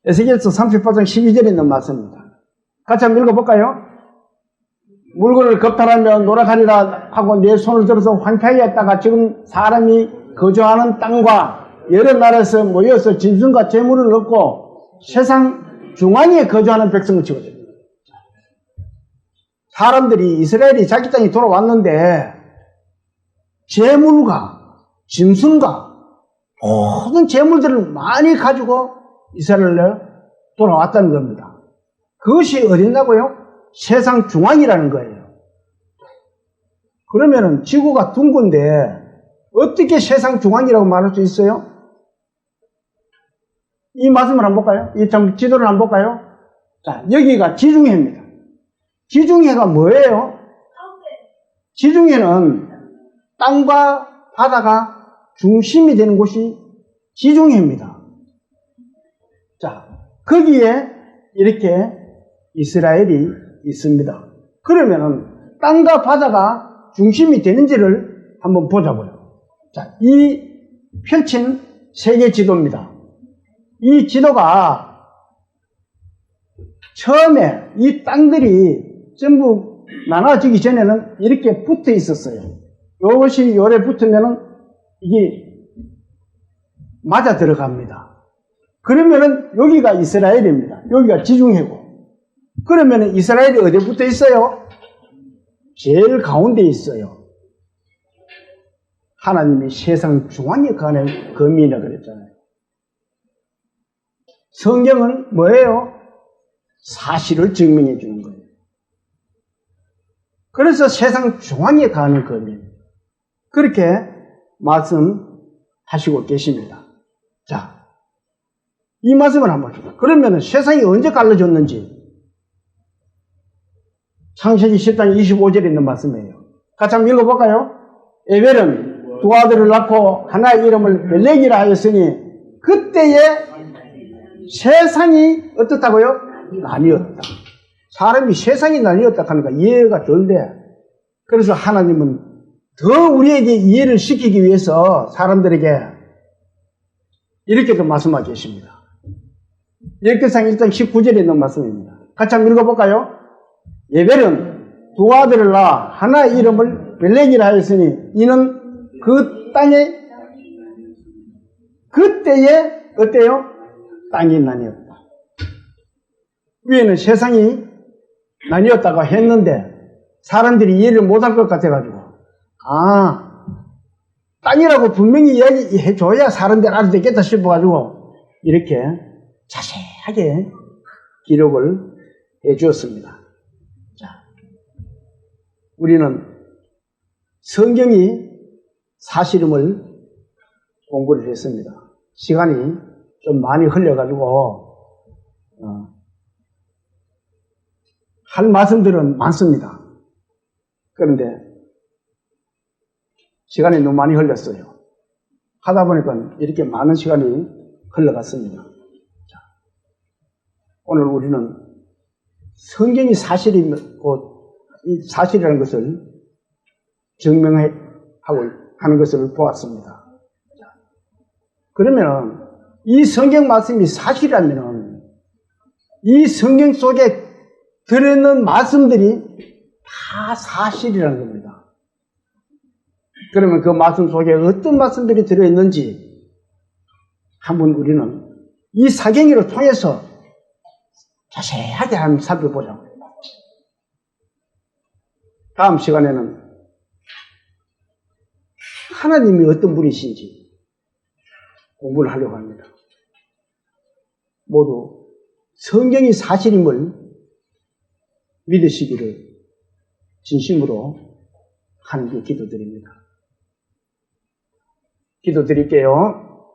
에스겔서 38장 12절에 있는 말씀입니다. 같이 한번 읽어볼까요? 물건을 겁탈하며 노력하리라 하고 내 손을 들어서 황폐하게 했다가 지금 사람이 거주하는 땅과 여러 나라에서 모여서 짐승과 재물을 얻고 세상 중앙에 거주하는 백성을 치거든요. 사람들이 이스라엘이 자기 땅에 돌아왔는데 재물과 짐승과 모든 재물들을 많이 가지고 이스라엘로 돌아왔다는 겁니다. 그것이 어딨냐고요? 세상 중앙이라는 거예요. 그러면은 지구가 둥근데 어떻게 세상 중앙이라고 말할 수 있어요? 이 말씀을 한번 볼까요? 이 지도를 한번 볼까요? 자, 여기가 지중해입니다. 지중해가 뭐예요? 지중해는 땅과 바다가 중심이 되는 곳이 지중해입니다. 자, 거기에 이렇게 이스라엘이 있습니다. 그러면은 땅과 바다가 중심이 되는지를 한번 보자고요. 자, 이 펼친 세계 지도입니다. 이 지도가 처음에 이 땅들이 전부 나눠지기 전에는 이렇게 붙어 있었어요. 이것이 요래 붙으면은 이게 맞아 들어갑니다. 그러면은 여기가 이스라엘입니다. 여기가 지중해고. 그러면은 이스라엘이 어디에 붙어 있어요? 제일 가운데에 있어요. 하나님이 세상 중앙에 가는 거민이라 그랬잖아요. 성경은 뭐예요? 사실을 증명해 주는 거예요. 그래서 세상 중앙에 가는 거민. 그렇게 말씀하시고 계십니다. 자, 이 말씀을 한번 해봅니다. 그러면 세상이 언제 갈라졌는지 창세기 10장 25절에 있는 말씀이에요. 같이 한번 읽어볼까요? 에벨은 두 아들을 낳고 하나의 이름을 벨렉이라 하였으니 그때에 세상이 어떻다고요? 나뉘었다. 사람이 세상이 나뉘었다 하니까 이해가 덜 돼. 그래서 하나님은 더 우리에게 이해를 시키기 위해서 사람들에게 이렇게도 말씀하고 계십니다. 열왕기상 1장 19절에 있는 말씀입니다. 같이 한번 읽어볼까요? 에벨은 두 아들을 낳아 하나의 이름을 벨렉이라 하였으니 이는 그 땅에 그때에 어때요? 땅이 나뉘었다. 위에는 세상이 나뉘었다고 했는데 사람들이 이해를 못할 것 같아가지고 땅이라고 분명히 이야기해줘야 사람들 알아도 되겠다 싶어가지고 이렇게 자세하게 기록을 해주었습니다. 자, 우리는 성경이 사실임을 공부를 했습니다. 시간이 좀 많이 흘려가지고 할 말씀들은 많습니다. 그런데 시간이 너무 많이 흘렸어요. 하다 보니까 이렇게 많은 시간이 흘러갔습니다. 자, 오늘 우리는 성경이 사실이고 사실이라는 것을 증명하고 하는 것을 보았습니다. 그러면 이 성경 말씀이 사실이라면 이 성경 속에 들어있는 말씀들이 다 사실이라는 겁니다. 그러면 그 말씀 속에 어떤 말씀들이 들어있는지 한번 우리는 이 사경위를 통해서 자세하게 한번 살펴보자고 해요. 다음 시간에는 하나님이 어떤 분이신지 공부를 하려고 합니다. 모두 성경이 사실임을 믿으시기를 진심으로 하나님께 기도드립니다. 기도드릴게요.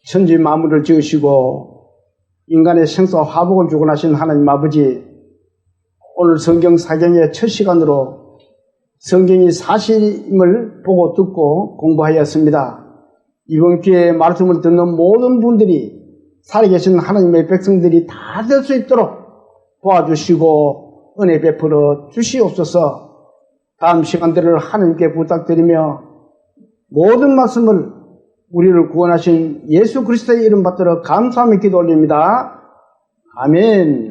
천지 만물을 지으시고 인간의 생사와 화복을 주고 나신 하나님 아버지, 오늘 성경 사경의 첫 시간으로 성경이 사실임을 보고 듣고 공부하였습니다. 이번 기회에 말씀을 듣는 모든 분들이 살아계신 하나님의 백성들이 다 될 수 있도록 도와주시고 은혜 베풀어 주시옵소서. 다음 시간들을 하나님께 부탁드리며 모든 말씀을 우리를 구원하신 예수 그리스도의 이름 받들어 감사하며 기도 올립니다. 아멘.